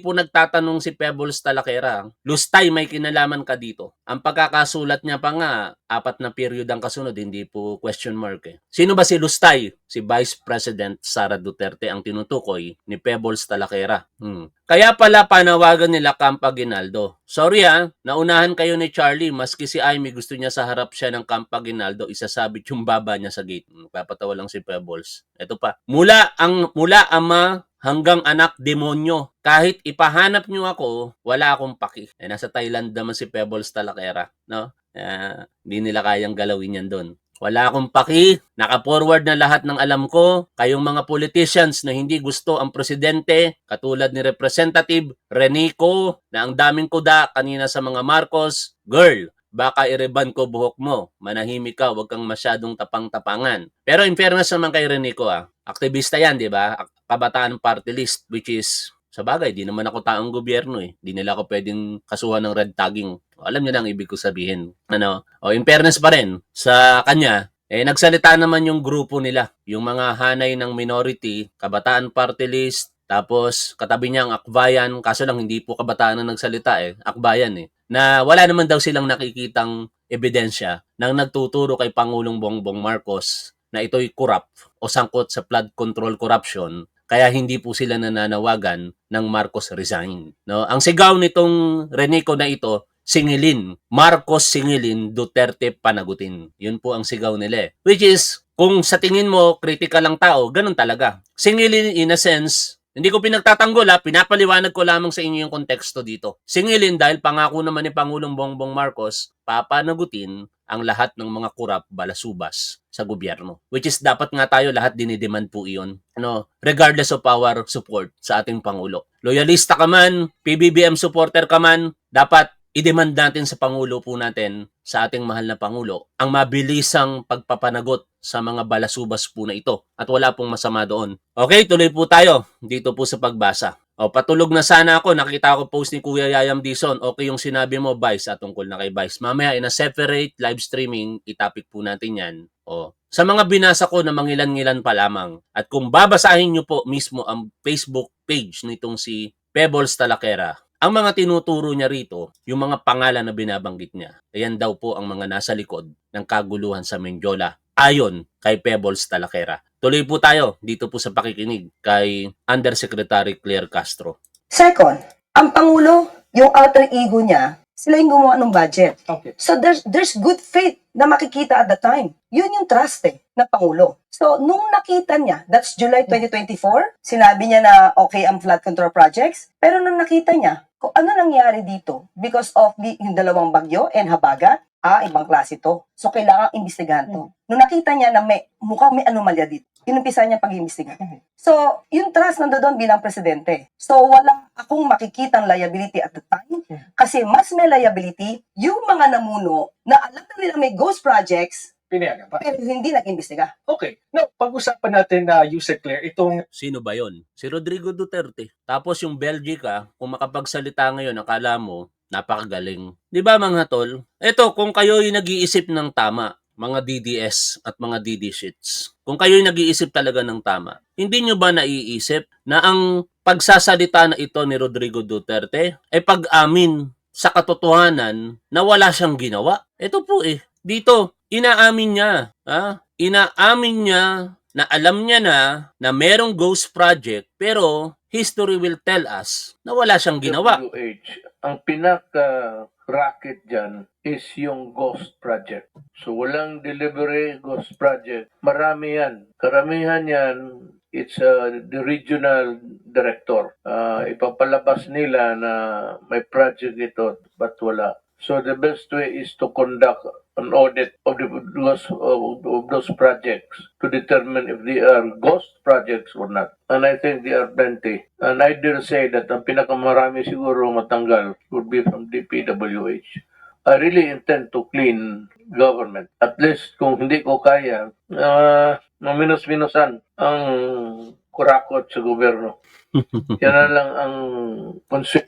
nagtatanong si Pebbles Talaquera. Lustay, may kinalaman ka dito. Ang pagkakasulat niya pa nga, 4 na period ang kasunod, hindi po question mark Sino ba si Lustay? Si Vice President Sara Duterte ang tinutukoy ni Pebbles Talaquera. Kaya pala panawagan nila Camp Aguinaldo. Sorry naunahan kayo ni Charlie, maski si Amy gusto niya sa harap siya ng Camp Aguinaldo, isasabit yung baba niya sa gate. Papatawa lang si Pebbles. Ito pa. Mula ama hanggang anak demonyo. Kahit ipahanap nyo ako, wala akong paki. Nasa Thailand naman si Pebbles Talaquera. No? Hindi nila kayang galawin yan doon. Wala akong paki. Naka-forward na lahat ng alam ko. Kayong mga politicians na hindi gusto ang presidente, katulad ni Representative Renico, na ang daming kuda kanina sa mga Marcos. Girl, baka ireban ko buhok mo. Manahimik ka, huwag kang masyadong tapang-tapangan. Pero in fairness naman kay Renico, aktivista yan, di ba? Kabataan Party List, which is, sa bagay, di naman ako taong gobyerno Di nila ako pwedeng kasuhan ng red tagging. Alam niyo na ang ibig ko sabihin. In fairness pa rin, sa kanya, nagsalita naman yung grupo nila. Yung mga hanay ng minority, Kabataan Party List, tapos katabi niya ang Akbayan, kaso lang hindi po kabataan na nagsalita Akbayan na wala naman daw silang nakikitang ebidensya nang nagtuturo kay Pangulong Bongbong Marcos na ito'y corrupt o sangkot sa flood control corruption Kaya hindi po sila nananawagan ng Marcos resign. No? Ang sigaw nitong Renico na ito, singilin. Marcos singilin, Duterte panagutin. Yun po ang sigaw nila. Which is, kung sa tingin mo, critical lang tao, ganun talaga. Singilin in a sense, hindi ko pinagtatanggol pinapaliwanag ko lamang sa inyo yung konteksto dito. Singilin dahil pangako naman ni Pangulong Bongbong Marcos, papanagutin ang lahat ng mga kurap balasubas sa gobyerno. Which is dapat nga tayo lahat dinidemand po iyon. Regardless of our support sa ating Pangulo. Loyalista ka man, PBBM supporter ka man, dapat i-demand natin sa Pangulo po natin, sa ating mahal na Pangulo, ang mabilisang pagpapanagot sa mga balasubas po na ito. At wala pong masama doon. Okay, tuloy po tayo dito po sa pagbasa. Patulog na sana ako. Nakita ko post ni Kuya Yayam Dizon. Okay yung sinabi mo, Vice, at tungkol na kay Vice. Mamaya, in a separate live streaming, itapik po natin yan. Sa mga binasa ko na mangilan-ngilan pa lamang. At kung babasahin nyo po mismo ang Facebook page nitong si Pebbles Talakera, ang mga tinuturo niya rito, yung mga pangalan na binabanggit niya, ayan daw po ang mga nasa likod ng kaguluhan sa Mendiola, ayon kay Pebbles Talakera. Tuloy po tayo dito po sa pakikinig kay Undersecretary Claire Castro. Second, ang Pangulo, yung alter ego niya, sila yung gumawa ng budget. Okay. So there's good faith na makikita at the time. Yun yung trust na Pangulo. So nung nakita niya, that's July 2024, sinabi niya na okay ang flood control projects, pero nung nakita niya kung ano nangyari dito because of yung dalawang bagyo and habagat, ibang klase to. So kailangan imbestigahan to. Nung nakita niya na mukhang may anomalya dito, inumpisa niya pag-imbestiga. So, yung trust nandoon bilang presidente. So, wala akong makikitang liability at the time kasi mas may liability yung mga namuno na alam na nila may ghost projects Pinayagan pa. pero hindi nag-imbestiga. Okay. Now, pag-usapan natin na Yusek Claire, itong Sino ba yon? Si Rodrigo Duterte. Tapos yung Belgica, kung makapagsalita ngayon, akala mo, napakagaling. Di ba mga tol? Ito, kung kayo'y nag-iisip ng tama, mga DDS at mga DD sheets, kung kayo'y nag-iisip talaga ng tama, hindi nyo ba naiisip na ang pagsasalita na ito ni Rodrigo Duterte ay pag-amin sa katotohanan na wala siyang ginawa? Ito po dito, inaamin niya. Inaamin niya na alam niya na merong ghost project pero history will tell us na wala siyang ginawa. Ang pinaka-racket dyan is yung ghost project. So, walang delivery ghost project. Marami yan. Karamihan yan, it's the regional director. Ipapalabas nila na may project ito, but wala. So, the best way is to conduct an audit of those projects to determine if they are ghost projects or not. And I think they are plenty. And I dare say that ang pinakamarami siguro matanggal would be from DPWH. I really intend to clean government. At least kung hindi ko kaya, maminus-minusan ang kurakot sa gobyerno. Yan na lang ang concern.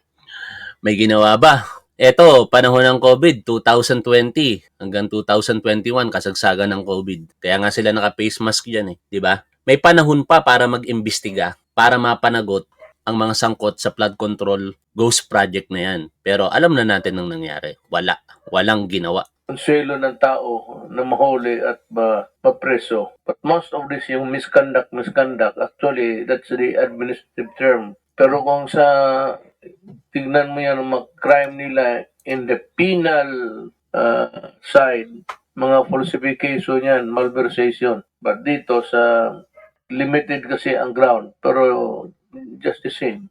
May ginawa ba? Eto, panahon ng COVID, 2020 hanggang 2021, kasagsagan ng COVID. Kaya nga sila naka-face mask dyan di ba? May panahon pa para mag-imbestiga, para mapanagot ang mga sangkot sa flood control ghost project na yan. Pero alam na natin ang nangyari. Walang ginawa. Konsuelo ng tao na mahuli at mapreso. But most of this, yung misconduct, actually, that's the administrative term. Pero kung sa tignan mo yan, mga crime nila in the penal side, mga falsification yan, malversation. But dito sa limited kasi ang ground, pero just the same.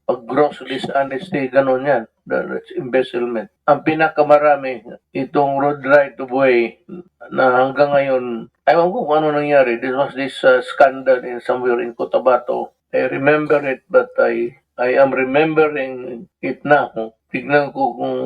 Pag gross dishonesty, ganun yan. That's embezzlement. Ang pinakamarami, itong road right of way na hanggang ngayon, ewan ko kung ano nangyari. This was this scandal in somewhere in Cotabato. I remember it, but I am remembering it na. Tignan ko kung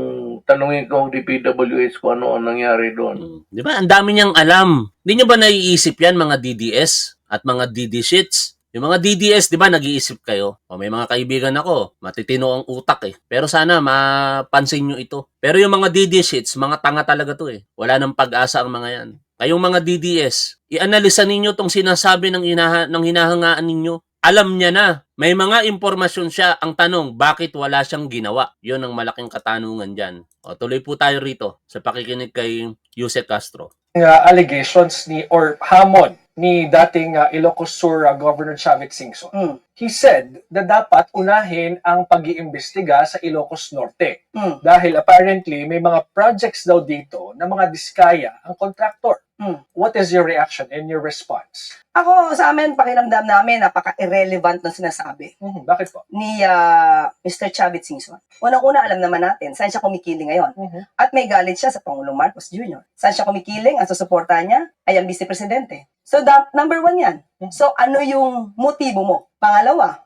tanungin ko ang DPWH kung ano ang nangyari doon. Di ba? Ang dami niyang alam. Hindi niyo ba naiisip yan, mga DDS at mga DD sheets? Yung mga DDS, di ba, nag-iisip kayo? May mga kaibigan ako, matitino ang utak Pero sana mapansin nyo ito. Pero yung mga DD sheets, mga tanga talaga to Wala nang pag-asa ang mga yan. Kayong mga DDS, i-analisa ninyo tong sinasabi ng hinahangaan ninyo. Alam niya na. May mga impormasyon siya. Ang tanong, bakit wala siyang ginawa? Yun ang malaking katanungan dyan. Tuloy po tayo rito sa pakikinig kay Yusek Castro. allegations or hamon ni dating Ilocos Sur Governor Chavit Singson. Mm. He said na dapat unahin ang pag-iimbestiga sa Ilocos Norte. Mm. Dahil apparently may mga projects daw dito na mga diskaya ang contractor. Mm. What is your reaction and your response? Ako, sa amin, pakiramdam namin, napaka-irrelevant ng sinasabi Bakit po? ni Mr. Chavit Singson. Unang-una, alam naman natin, saan siya kumikiling ngayon. At may galit siya sa Pangulong Marcos Jr. Saan siya kumikiling? Ang susuportahan niya ay ang Vice Presidente. So, number one yan. So, ano yung motibo mo? Pangalawa,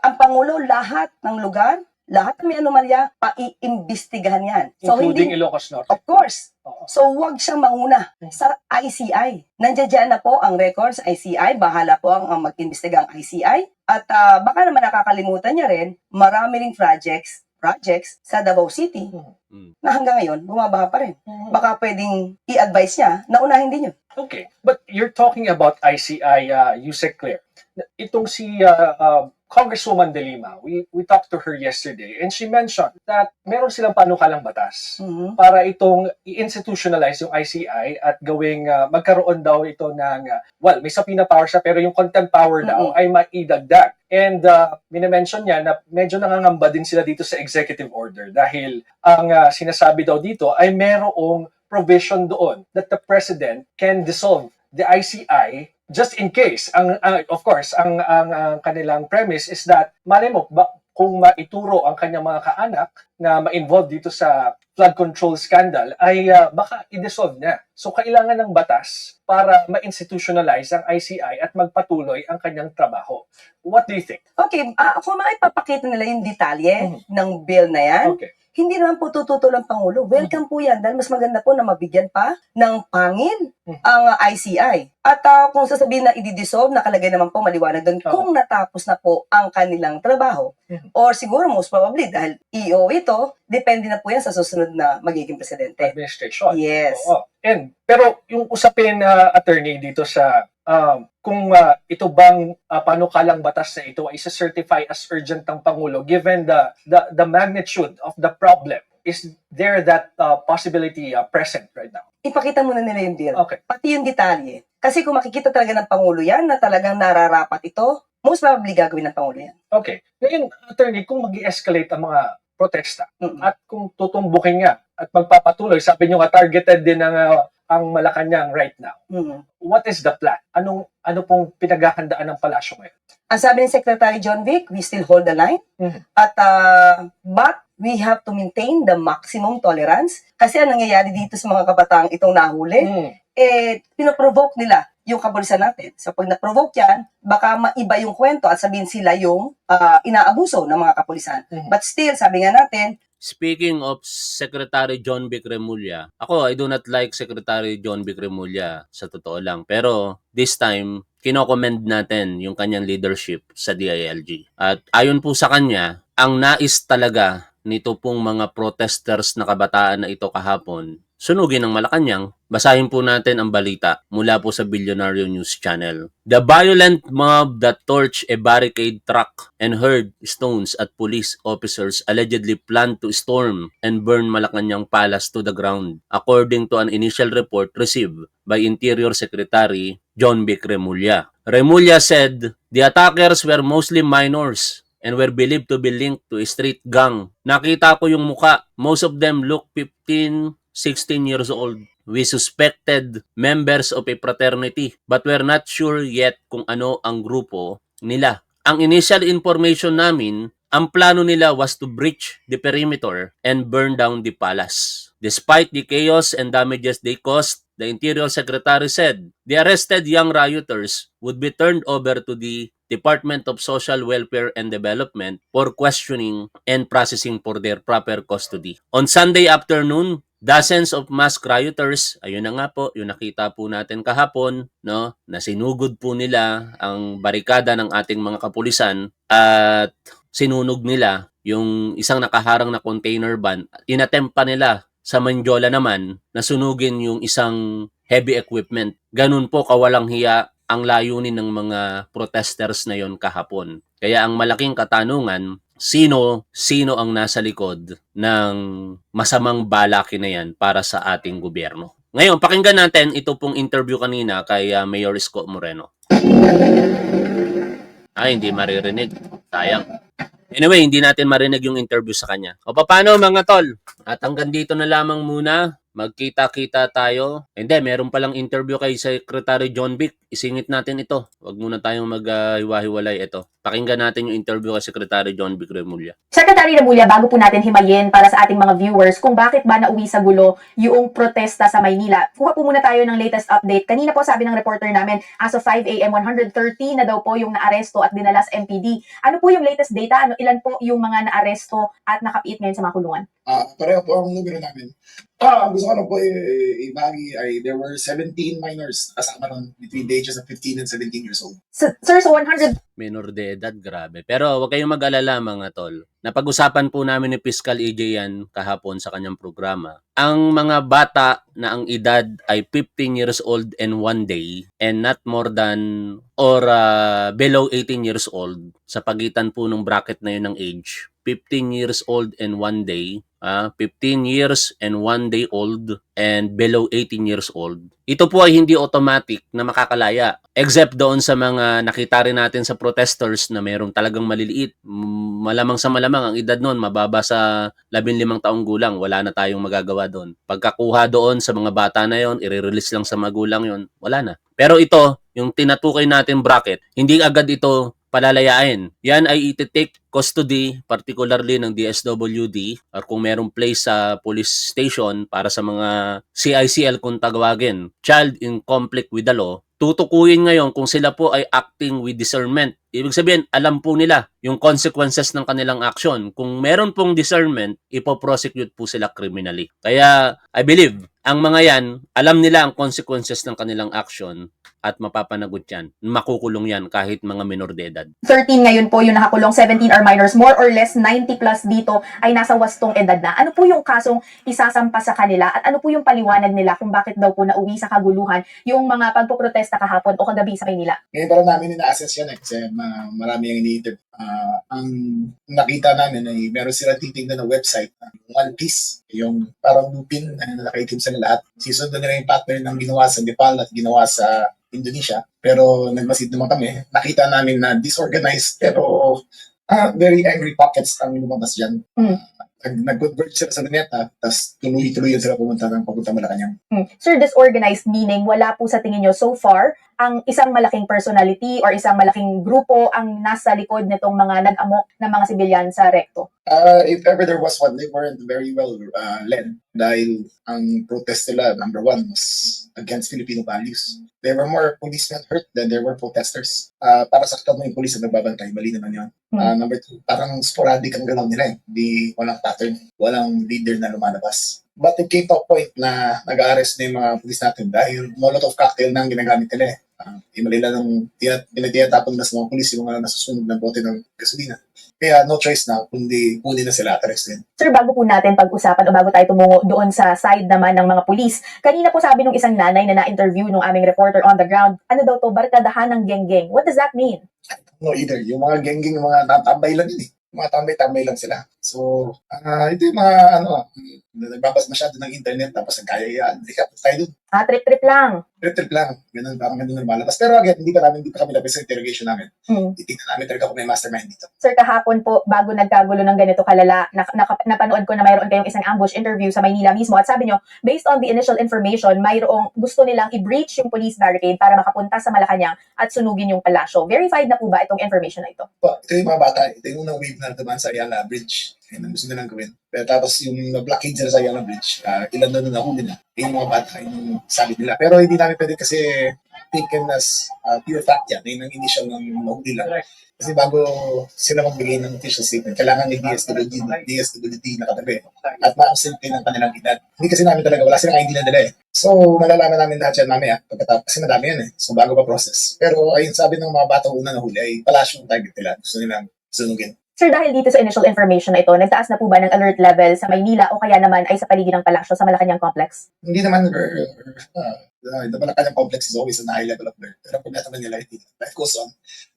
ang Pangulo, lahat ng lugar, lahat ng may anomalya, paiimbestigahan yan. So, Including hindi, Ilocos Norte. of course. Oo. So, huwag siyang manguna sa ICI. Nandiyan na po ang record sa ICI. Bahala po ang mag-imbestiga ang ICI. At baka naman nakakalimutan niya rin, marami ring projects sa Davao City na hanggang ngayon, bumabaha pa rin. Baka pwedeng i-advise niya na unahin din yun. Okay. But you're talking about ICI, Yusek Claire. Itong si Congresswoman De Lima, we talked to her yesterday and she mentioned that meron silang panukalang batas para itong i-institutionalize yung ICI at gawing magkaroon daw ito ng, may subpoena power siya pero yung contempt power daw ay maidagdag. And minimension niya na medyo nangangamba din sila dito sa executive order dahil ang sinasabi daw dito ay merong provision doon that the president can dissolve the ICI just in case. Of course, ang kanilang premise is that malay mo kung maituro ang kanyang mga kaanak na ma-involve dito sa flood control scandal ay baka i-dissolve niya. So kailangan ng batas para ma-institutionalize ang ICI at magpatuloy ang kanyang trabaho. What do you think? Okay, kung maipapakita nila yung detalye ng bill na yan, Okay. hindi naman po tututol ang Pangulo. Welcome po yan dahil mas maganda po na mabigyan pa ng pangin ang ICI. At kung sasabihin na i-dissolve, nakalagay naman po maliwanag doon kung natapos na po ang kanilang trabaho. Or siguro most probably dahil EO ito, depende na po yan sa susunod na magiging presidente. Administration. Yes. Oo. Pero yung usapin attorney dito sa kung ito bang panukalang batas na ito ay certify as urgent ng Pangulo given the magnitude of the problem, is there that possibility present right now? Ipakita muna nila yung bill. Okay. Pati yung detalye. Kasi kung makikita talaga ng Pangulo yan na talagang nararapat ito, most probably gagawin ng Pangulo yan. Okay. Ngayon, attorney, kung mag-escalate ang mga protesta at kung tutumbukin nga at magpapatuloy, sabi nyo nga targeted din ang Malacanang right now. What is the plan? Ano pong pinaghahandaan ng palasyo ngayon? Ang sabi ni Secretary John Vic, we still hold the line. At but we have to maintain the maximum tolerance. Kasi ang nangyayari dito sa mga kabataang itong nahuli, pinoprovoke nila yung kapulisan natin. So pag na-provoke yan, baka maiba yung kwento at sabihin sila yung inaabuso ng mga kapulisan. But still, sabi nga natin, Speaking of Secretary John Vic Remulla, I do not like Secretary John Vic Remulla sa totoo lang. Pero this time, kinokommend natin yung kanyang leadership sa DILG. At ayon po sa kanya, ang nais talaga nito pong mga protesters na kabataan na ito kahapon, sunugin ng Malacanang. Basahin po natin ang balita mula po sa Billionario News Channel. The violent mob that torched a barricade truck and hurled stones at police officers allegedly planned to storm and burn Malacanang Palace to the ground, according to an initial report received by Interior Secretary John Vic Remulla. Remulla said the attackers were mostly minors and were believed to be linked to a street gang. Nakita ko yung muka. Most of them look 15, 16 years old. We suspected members of a fraternity but we're not sure yet kung ano ang grupo nila. Ang initial information namin, ang plano nila was to breach the perimeter and burn down the palace. Despite the chaos and damages they caused, the Interior Secretary said the arrested young rioters would be turned over to the Department of Social Welfare and Development for questioning and processing for their proper custody. On Sunday afternoon, dozens of masked rioters, ayun na nga po, yung nakita po natin kahapon, no, na sinugod po nila ang barikada ng ating mga kapulisan at sinunog nila yung isang nakaharang na container van. Inattempt pa nila sa Mandiola naman na sunugin yung isang heavy equipment. Ganun po kawalang hiya ang layunin ng mga protesters na yon kahapon. Kaya ang malaking katanungan, sino ang nasa likod ng masamang balaki na yan para sa ating gobyerno? Ngayon, pakinggan natin ito pong interview kanina kay Mayor Isko Moreno. Hindi maririnig. Sayang. Anyway, hindi natin marinig yung interview sa kanya. O paano mga tol? At hanggang dito na lamang muna. Magkita-kita tayo. Hindi, meron palang interview kay Secretary John Vic. Isingit natin ito. Huwag muna tayong maghiwa-hiwalay ito. Pakinggan natin yung interview kay Secretary John Vic Remulla. Secretary Remulla, bago po natin himayin para sa ating mga viewers kung bakit ba nauwi sa gulo yung protesta sa Maynila. Kuha po muna tayo ng latest update. Kanina po sabi ng reporter namin, as of 5 a.m., 130 na daw po yung naaresto at dinala sa MPD. Ano po yung latest data? Ilan po yung mga naaresto at nakapiit ngayon sa mga kulungan? Pareho po ang numero namin. Ang gusto ko lang po ibagi ay there were 17 minors kasama nun between the ages of 15 and 17 years old. Sir, so 100 Minor de edad, grabe. Pero huwag kayong mag-alala mga tol. Napag-usapan po namin ni Fiscal EJ yan kahapon sa kanyang programa. Ang mga bata na ang edad ay 15 years old and 1 day and not more than or below 18 years old sa pagitan po ng bracket na yun ng age. 15 years old and 1 day, 15 years and 1 day old and below 18 years old. Ito po ay hindi automatic na makakalaya. Except doon sa mga nakita rin natin sa protesters na mayroong talagang maliliit. Malamang sa malamang ang edad noon mababa sa 15 taong gulang. Wala na tayong magagawa doon. Pagkakuha doon sa mga bata na yon, i-release lang sa magulang yon, wala na. Pero ito, yung tinatukoy natin bracket, hindi agad ito palalayain. Yan ay iti-take custody, particularly ng DSWD or kung merong place sa police station para sa mga CICL kung tawagin, child in conflict with the law. Tutukuyin ngayon kung sila po ay acting with discernment. Ibig sabihin, alam po nila yung consequences ng kanilang action. Kung meron pong discernment, ipoprosecute po sila criminally. Kaya, I believe, ang mga yan, alam nila ang consequences ng kanilang action at mapapanagot yan. Makukulong yan kahit mga minor de edad. 13 ngayon po yung nakakulong, 17 are minors, more or less 90 plus dito ay nasa wastong edad na. Ano po yung kasong isasampa sa kanila at ano po yung paliwanag nila kung bakit daw po nauwi sa kaguluhan yung mga pagpoprotesta kahapon o kagabi sa Maynila? Ngayon para namin ina-assess yan kasi marami yung ini-interview. Ang nakita namin ay meron sila titignan na website na One Piece, yung parang lupin na nakaitim sa lahat. Sisunod nila yung pattern ng ginawa sa Nepal at ginawa sa Indonesia. Pero nagmasid naman kami. Nakita namin na disorganized pero very angry pockets ang lumabas dyan. Nag-converge sila sa Luneta, tapos tuloy-tuloy sila papunta Malacanang. Sir, disorganized meaning wala po sa tingin nyo so far ang isang malaking personality or isang malaking grupo ang nasa likod nitong mga nag-amok na mga sibilyan sa Recto? If ever there was one, they weren't very well led dahil ang protest nila, number one, was against Filipino values. There were more policemen hurt than there were protesters. Para saktan mo yung police na nagbabantay, mali naman yun. Number two, parang sporadic ang galaw nila. Walang pattern, walang leader na lumalabas. But it came to a point na nag-arrest na yung mga police natin dahil Molotov cocktail na ang ginagamit nila. Imalila ng pinatiyatapon na sa mga police yung mga nasusunog ng bote ng gasolina. Kaya no choice na kundi kunin na sila at arrestin. Sir, bago po natin pag-usapan o bago tayo tumungo doon sa side naman ng mga pulis, kanina po sabi nung isang nanay na na-interview nung aming reporter on the ground, ano daw to, barkadahan ng geng-geng. What does that mean? No, either. Yung mga geng-geng, yung mga natambay lang yun eh. Mga tambay-tambay lang sila. So, ito yung mga nagbabas masyado ng internet tapos nagkayayaan. Hindi ka tayo dun. Trip-trip lang. Trip lang. Ganun, parang ganun lumalabas. Pero again, hindi pa kami labis sa interrogation namin. Titignan namin talaga kung may mastermind dito. Sir, kahapon po, bago nagkagulo ng ganito kalala, napanood ko na mayroon kayong isang ambush interview sa Maynila mismo at sabi nyo, based on the initial information, mayroong gusto nilang i-breach yung police barricade para makapunta sa Malacanang at sunugin yung palasyo. Verified na po ba itong information na ito? Ito yung mga bata. Ito yung unang wave na naman sa Ayala Bridge. Yan ang gusto nilang gawin. Pero tapos yung na-blockade sila sa Ayala Bridge, ilan na nahuli na. Yung mga bata, yung sabi nila. Pero hindi namin pwede kasi taken as pure fact yan. Yun ang initial ng nahuli lang. Kasi bago sila magbigay ng official statement, kailangan ni DSWD nakatabi at ma-absent ng kanilang edad. Hindi kasi namin talaga, wala silang ID na dala eh. So, malalaman namin lahat yan mamaya pagkatapos kasi madami yan eh. So, bago pa process. Pero ayun sabi ng mga batang una nahuli ay palasyo yung target nila. Gusto nilang sunugin. Sir, dahil dito sa initial information na ito, nagtaas na po ba ng alert level sa Maynila o kaya naman ay sa paligid ng palasyo sa Malacanang Complex? Hindi naman, the Malacanang complex is always on a high level of alert. Pero kung naman nila, life goes on.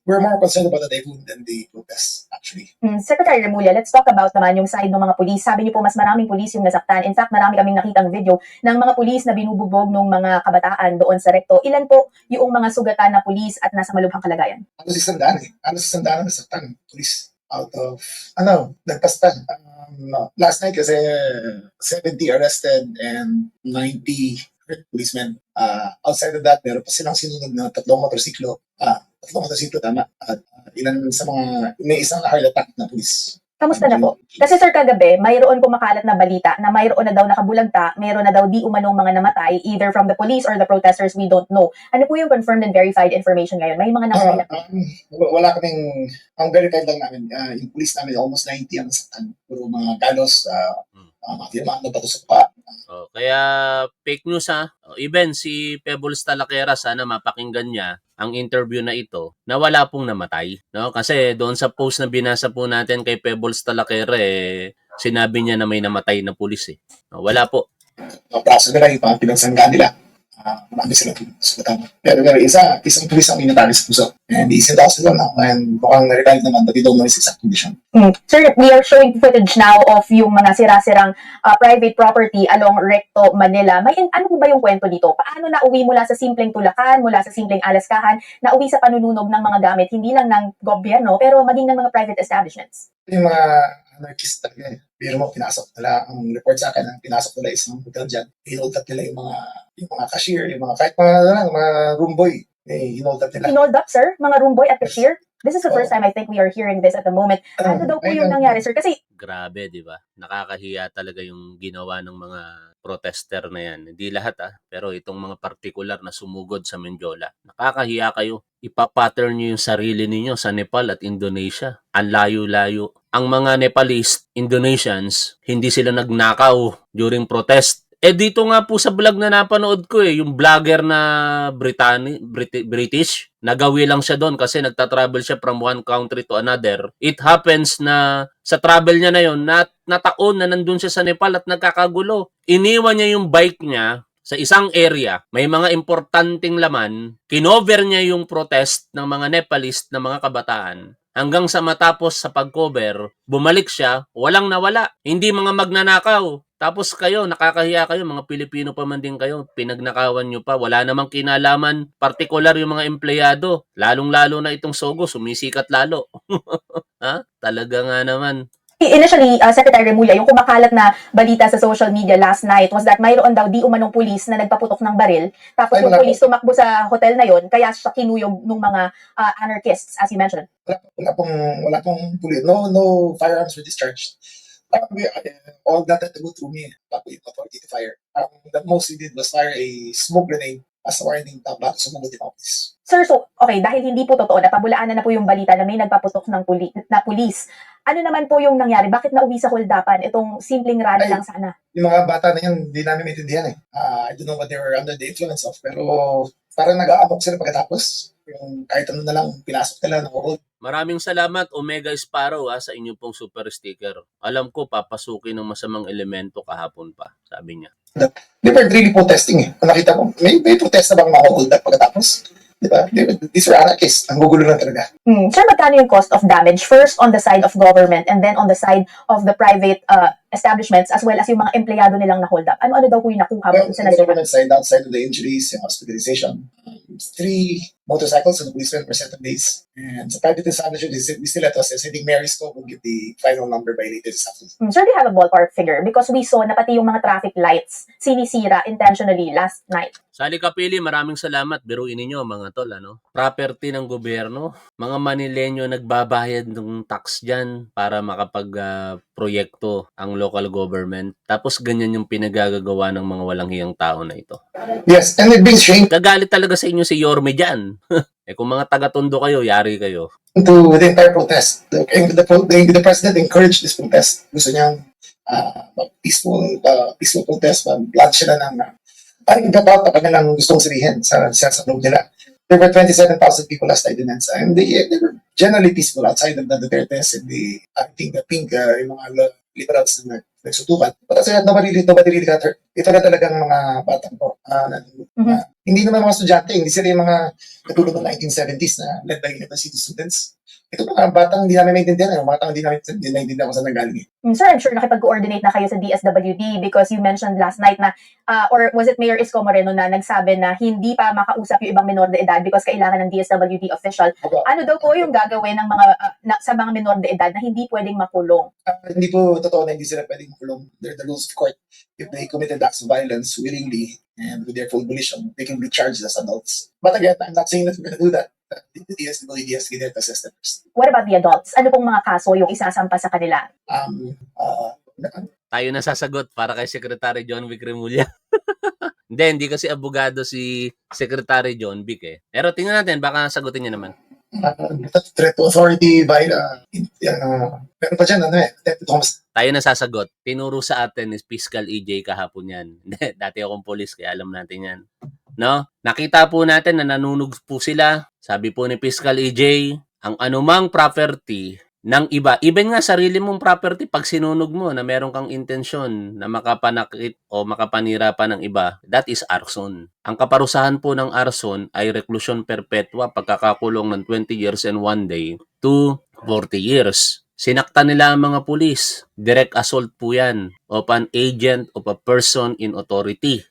We're more concerned about the typhoon than the protests, actually. Secretary Remulla, let's talk about naman yung side ng mga pulis. Sabi niyo po mas maraming pulis yung nasaktan. In fact, marami kaming nakitang video ng mga pulis na binubugbog ng mga kabataan doon sa rekto. Ilan po yung mga sugatan na pulis at nasa malubhang kalagayan? Ano si Sandaan eh? Ano si Sandaan na nasaktan? Police out of, nagpastan. Last night kasi 70 arrested and 90 policemen. Outside of that, meron pa silang sinunod na tatlong motorsiklo, tama. At ilan sa mga, may isang heart attack na police. Kamusta na po? Kasi sir, kagabi, mayroon kumakalat na balita na mayroon na daw nakabulagta, mayroon na daw di umanong mga namatay, either from the police or the protesters, we don't know. Ano po yung confirmed and verified information ngayon? May mga namatay na po? Wala kaming, ang verified lang namin, yung police namin, almost 90 ang nasaktan. Puro mga galos, mga firma, patusok pa. Kaya fake news ha. Even si Pebbles Talaquera, sana mapakinggan niya ang interview na ito na wala pong namatay. No? Kasi doon sa post na binasa po natin kay Pebbles Talaquera, sinabi niya na may namatay na pulis. No, wala po. Ang praso nila, yung pinagsangga nila. Marami silang sugatan. Pero isang pulis ang minatari sa puso. And isin daw sila na, and mukhang na-revive naman, but we don't know his exact condition. Sir, we are showing footage now of yung mga sira-sirang private property along Recto, Manila. Ano po ba yung kwento dito? Paano nauwi mula sa simpleng tulakan, mula sa simpleng alaskahan, nauwi sa panununog ng mga gamit, hindi lang ng gobyerno, pero maging ng mga private establishments? Yung mga anarchist talaga eh. Pero mo, pinasok nila, ang report sa akin, ang pinasok nila isang hotel dyan. Hinold up nila yung mga cashier, yung mga kahit mga room boy. Hinold up nila. Hinold up, sir? Mga room boy at cashier? This is the first time I think we are hearing this at the moment. Ano daw po yung nangyari, sir? Kasi Grabe, di ba? Nakakahiya talaga yung ginawa ng mga protester na yan. Hindi lahat pero itong mga partikular na sumugod sa Menjola. Nakakahiya kayo. Ipapattern nyo yung sarili ninyo sa Nepal at Indonesia. Ang layo-layo. Ang mga Nepalese, Indonesians, hindi sila nagnakaw during protest. Dito nga po sa vlog na napanood ko yung vlogger na British, nagawi lang siya doon kasi nagta-travel siya from one country to another. It happens na sa travel niya na yon, nataon na nandun siya sa Nepal at nagkakagulo. Iniwan niya yung bike niya sa isang area, may mga importanteng laman, kinover niya yung protest ng mga Nepalese na mga kabataan. Hanggang sa matapos sa pag-cover, bumalik siya, walang nawala. Hindi mga magnanakaw. Tapos kayo, nakakahiya kayo, mga Pilipino pa man din kayo, pinagnakawan nyo pa, wala namang kinalaman, partikular yung mga empleyado, lalong-lalo na itong Sogo, sumisikat lalo. Talaga nga naman. initially, Secretary Remulla, yung kumakalat na balita sa social media last night was that mayroon daw di umanong pulis na nagpaputok ng baril. Tapos yung pulis tumakbo sa hotel na yon, kaya siya kinuyog ng mga anarchists, as you mentioned. Wala pong pulis. No firearms were discharged. All that had to go through me. Waiting authority to fire. The most we did was fire a smoke grenade as a warning back sa mga office. Sir, so, okay, dahil hindi po totoo, napabulaanan na po yung balita na may nagpaputok ng pulis. Ano naman po yung nangyari? Bakit nauwi sa holdapan? Itong simpleng rally lang sana. Yung mga bata na yan, hindi namin maintindihan I don't know what they were under the influence of. Pero parang nag-aabok sila pagkatapos. Yung kahit ano na lang, pinasok nila ng hold. Maraming salamat Omega Sparrow sa inyong pong super sticker. Alam ko papasukin ng masamang elemento kahapon pa, sabi niya. They were really protesting Kung nakita ko, may protest na bang hold up pagkatapos? Diba? These were anarchists. Ang gugulo lang talaga. Sir, magkano yung cost of damage? First on the side of government and then on the side of the private establishments as well as yung mga empleyado nilang na-hold up. Ano po yung nakuha mo sa On the nasira? government side, outside of the injuries, hospitalization, 3 motorcycles and the policemen per set of days. And sa private establishment, we still let us. I think Mary's Code will give the final number by later this afternoon. Sir, do you have a ballpark figure? Because we saw na pati yung mga traffic lights sinisira intentionally last night. Sali Kapili, maraming salamat. Biruin ninyo mga tol, property ng gobyerno. Mga Manilenyo nagbabayad ng tax dyan para makapag-proyekto ang local government. Tapos ganyan yung pinagagagawa ng mga walang hiyang tao na ito. Yes, and it brings shame Gagalit talaga sa inyo si Yorme dyan. Kung mga taga-Tondo kayo, yari kayo. to the entire protest. The president encouraged this protest. Gusto niyang peaceful protest, mag-launch sila ng parang iba-about pa kanilang gustong sabihin sa loob nila. There were 27,000 people last night in EDSA, and they were generally peaceful outside of the Dutertes and I think yung mga liberals na nagsutukan. But as I said, nobody really got hurt. Ito na talagang mga batang po. Hindi naman mga estudyante, hindi sila yung mga katulad ng 1970s na led by university students. Ito mga batang hindi namin maintindihan, yung mga batang hindi namin naiintindihan kung saan nanggaling. Sir, I'm sure nakipag-coordinate na kayo sa DSWD because you mentioned last night na, or was it Mayor Isko Moreno na nagsabi na hindi pa makausap yung ibang minor de edad because kailangan ng DSWD official. Ano daw po yung gagawin ng mga sa mga minor de edad na hindi pwedeng makulong? Hindi po totoo na hindi sila pwedeng kulong. They're the rules of court. If they committed acts of violence willingly and with their full volition, they can be charged as adults. But again, I'm not saying that we're going to do that. The DSWD has to get assessed first. What about the adults? Ano pong mga kaso yung isasampa sa kanila? Tayo na sasagot para kay Secretary John Vic Remulla. Hindi kasi abogado si Secretary John Vic eh. Pero tingnan natin, baka sagutin niya naman. Threat to authority by meron pa dyan, attempt to homicide. Tayo na sasagot. Tinuro sa atin is Fiscal EJ kahapon yan. Dati akong polis, kaya alam natin yan. No? Nakita po natin na nanunog po sila. Sabi po ni Fiscal EJ, ang anumang property ng iba, even nga sarili mong property, pag sinunog mo na meron kang intensyon na makapanakit o makapanira pa ng iba, that is arson. Ang kaparusahan po ng arson ay reclusion perpetua, pagkakakulong ng 20 years and 1 day to 40 years. Sinaktan nila ang mga pulis. Direct assault po yan of an agent of a person in authority.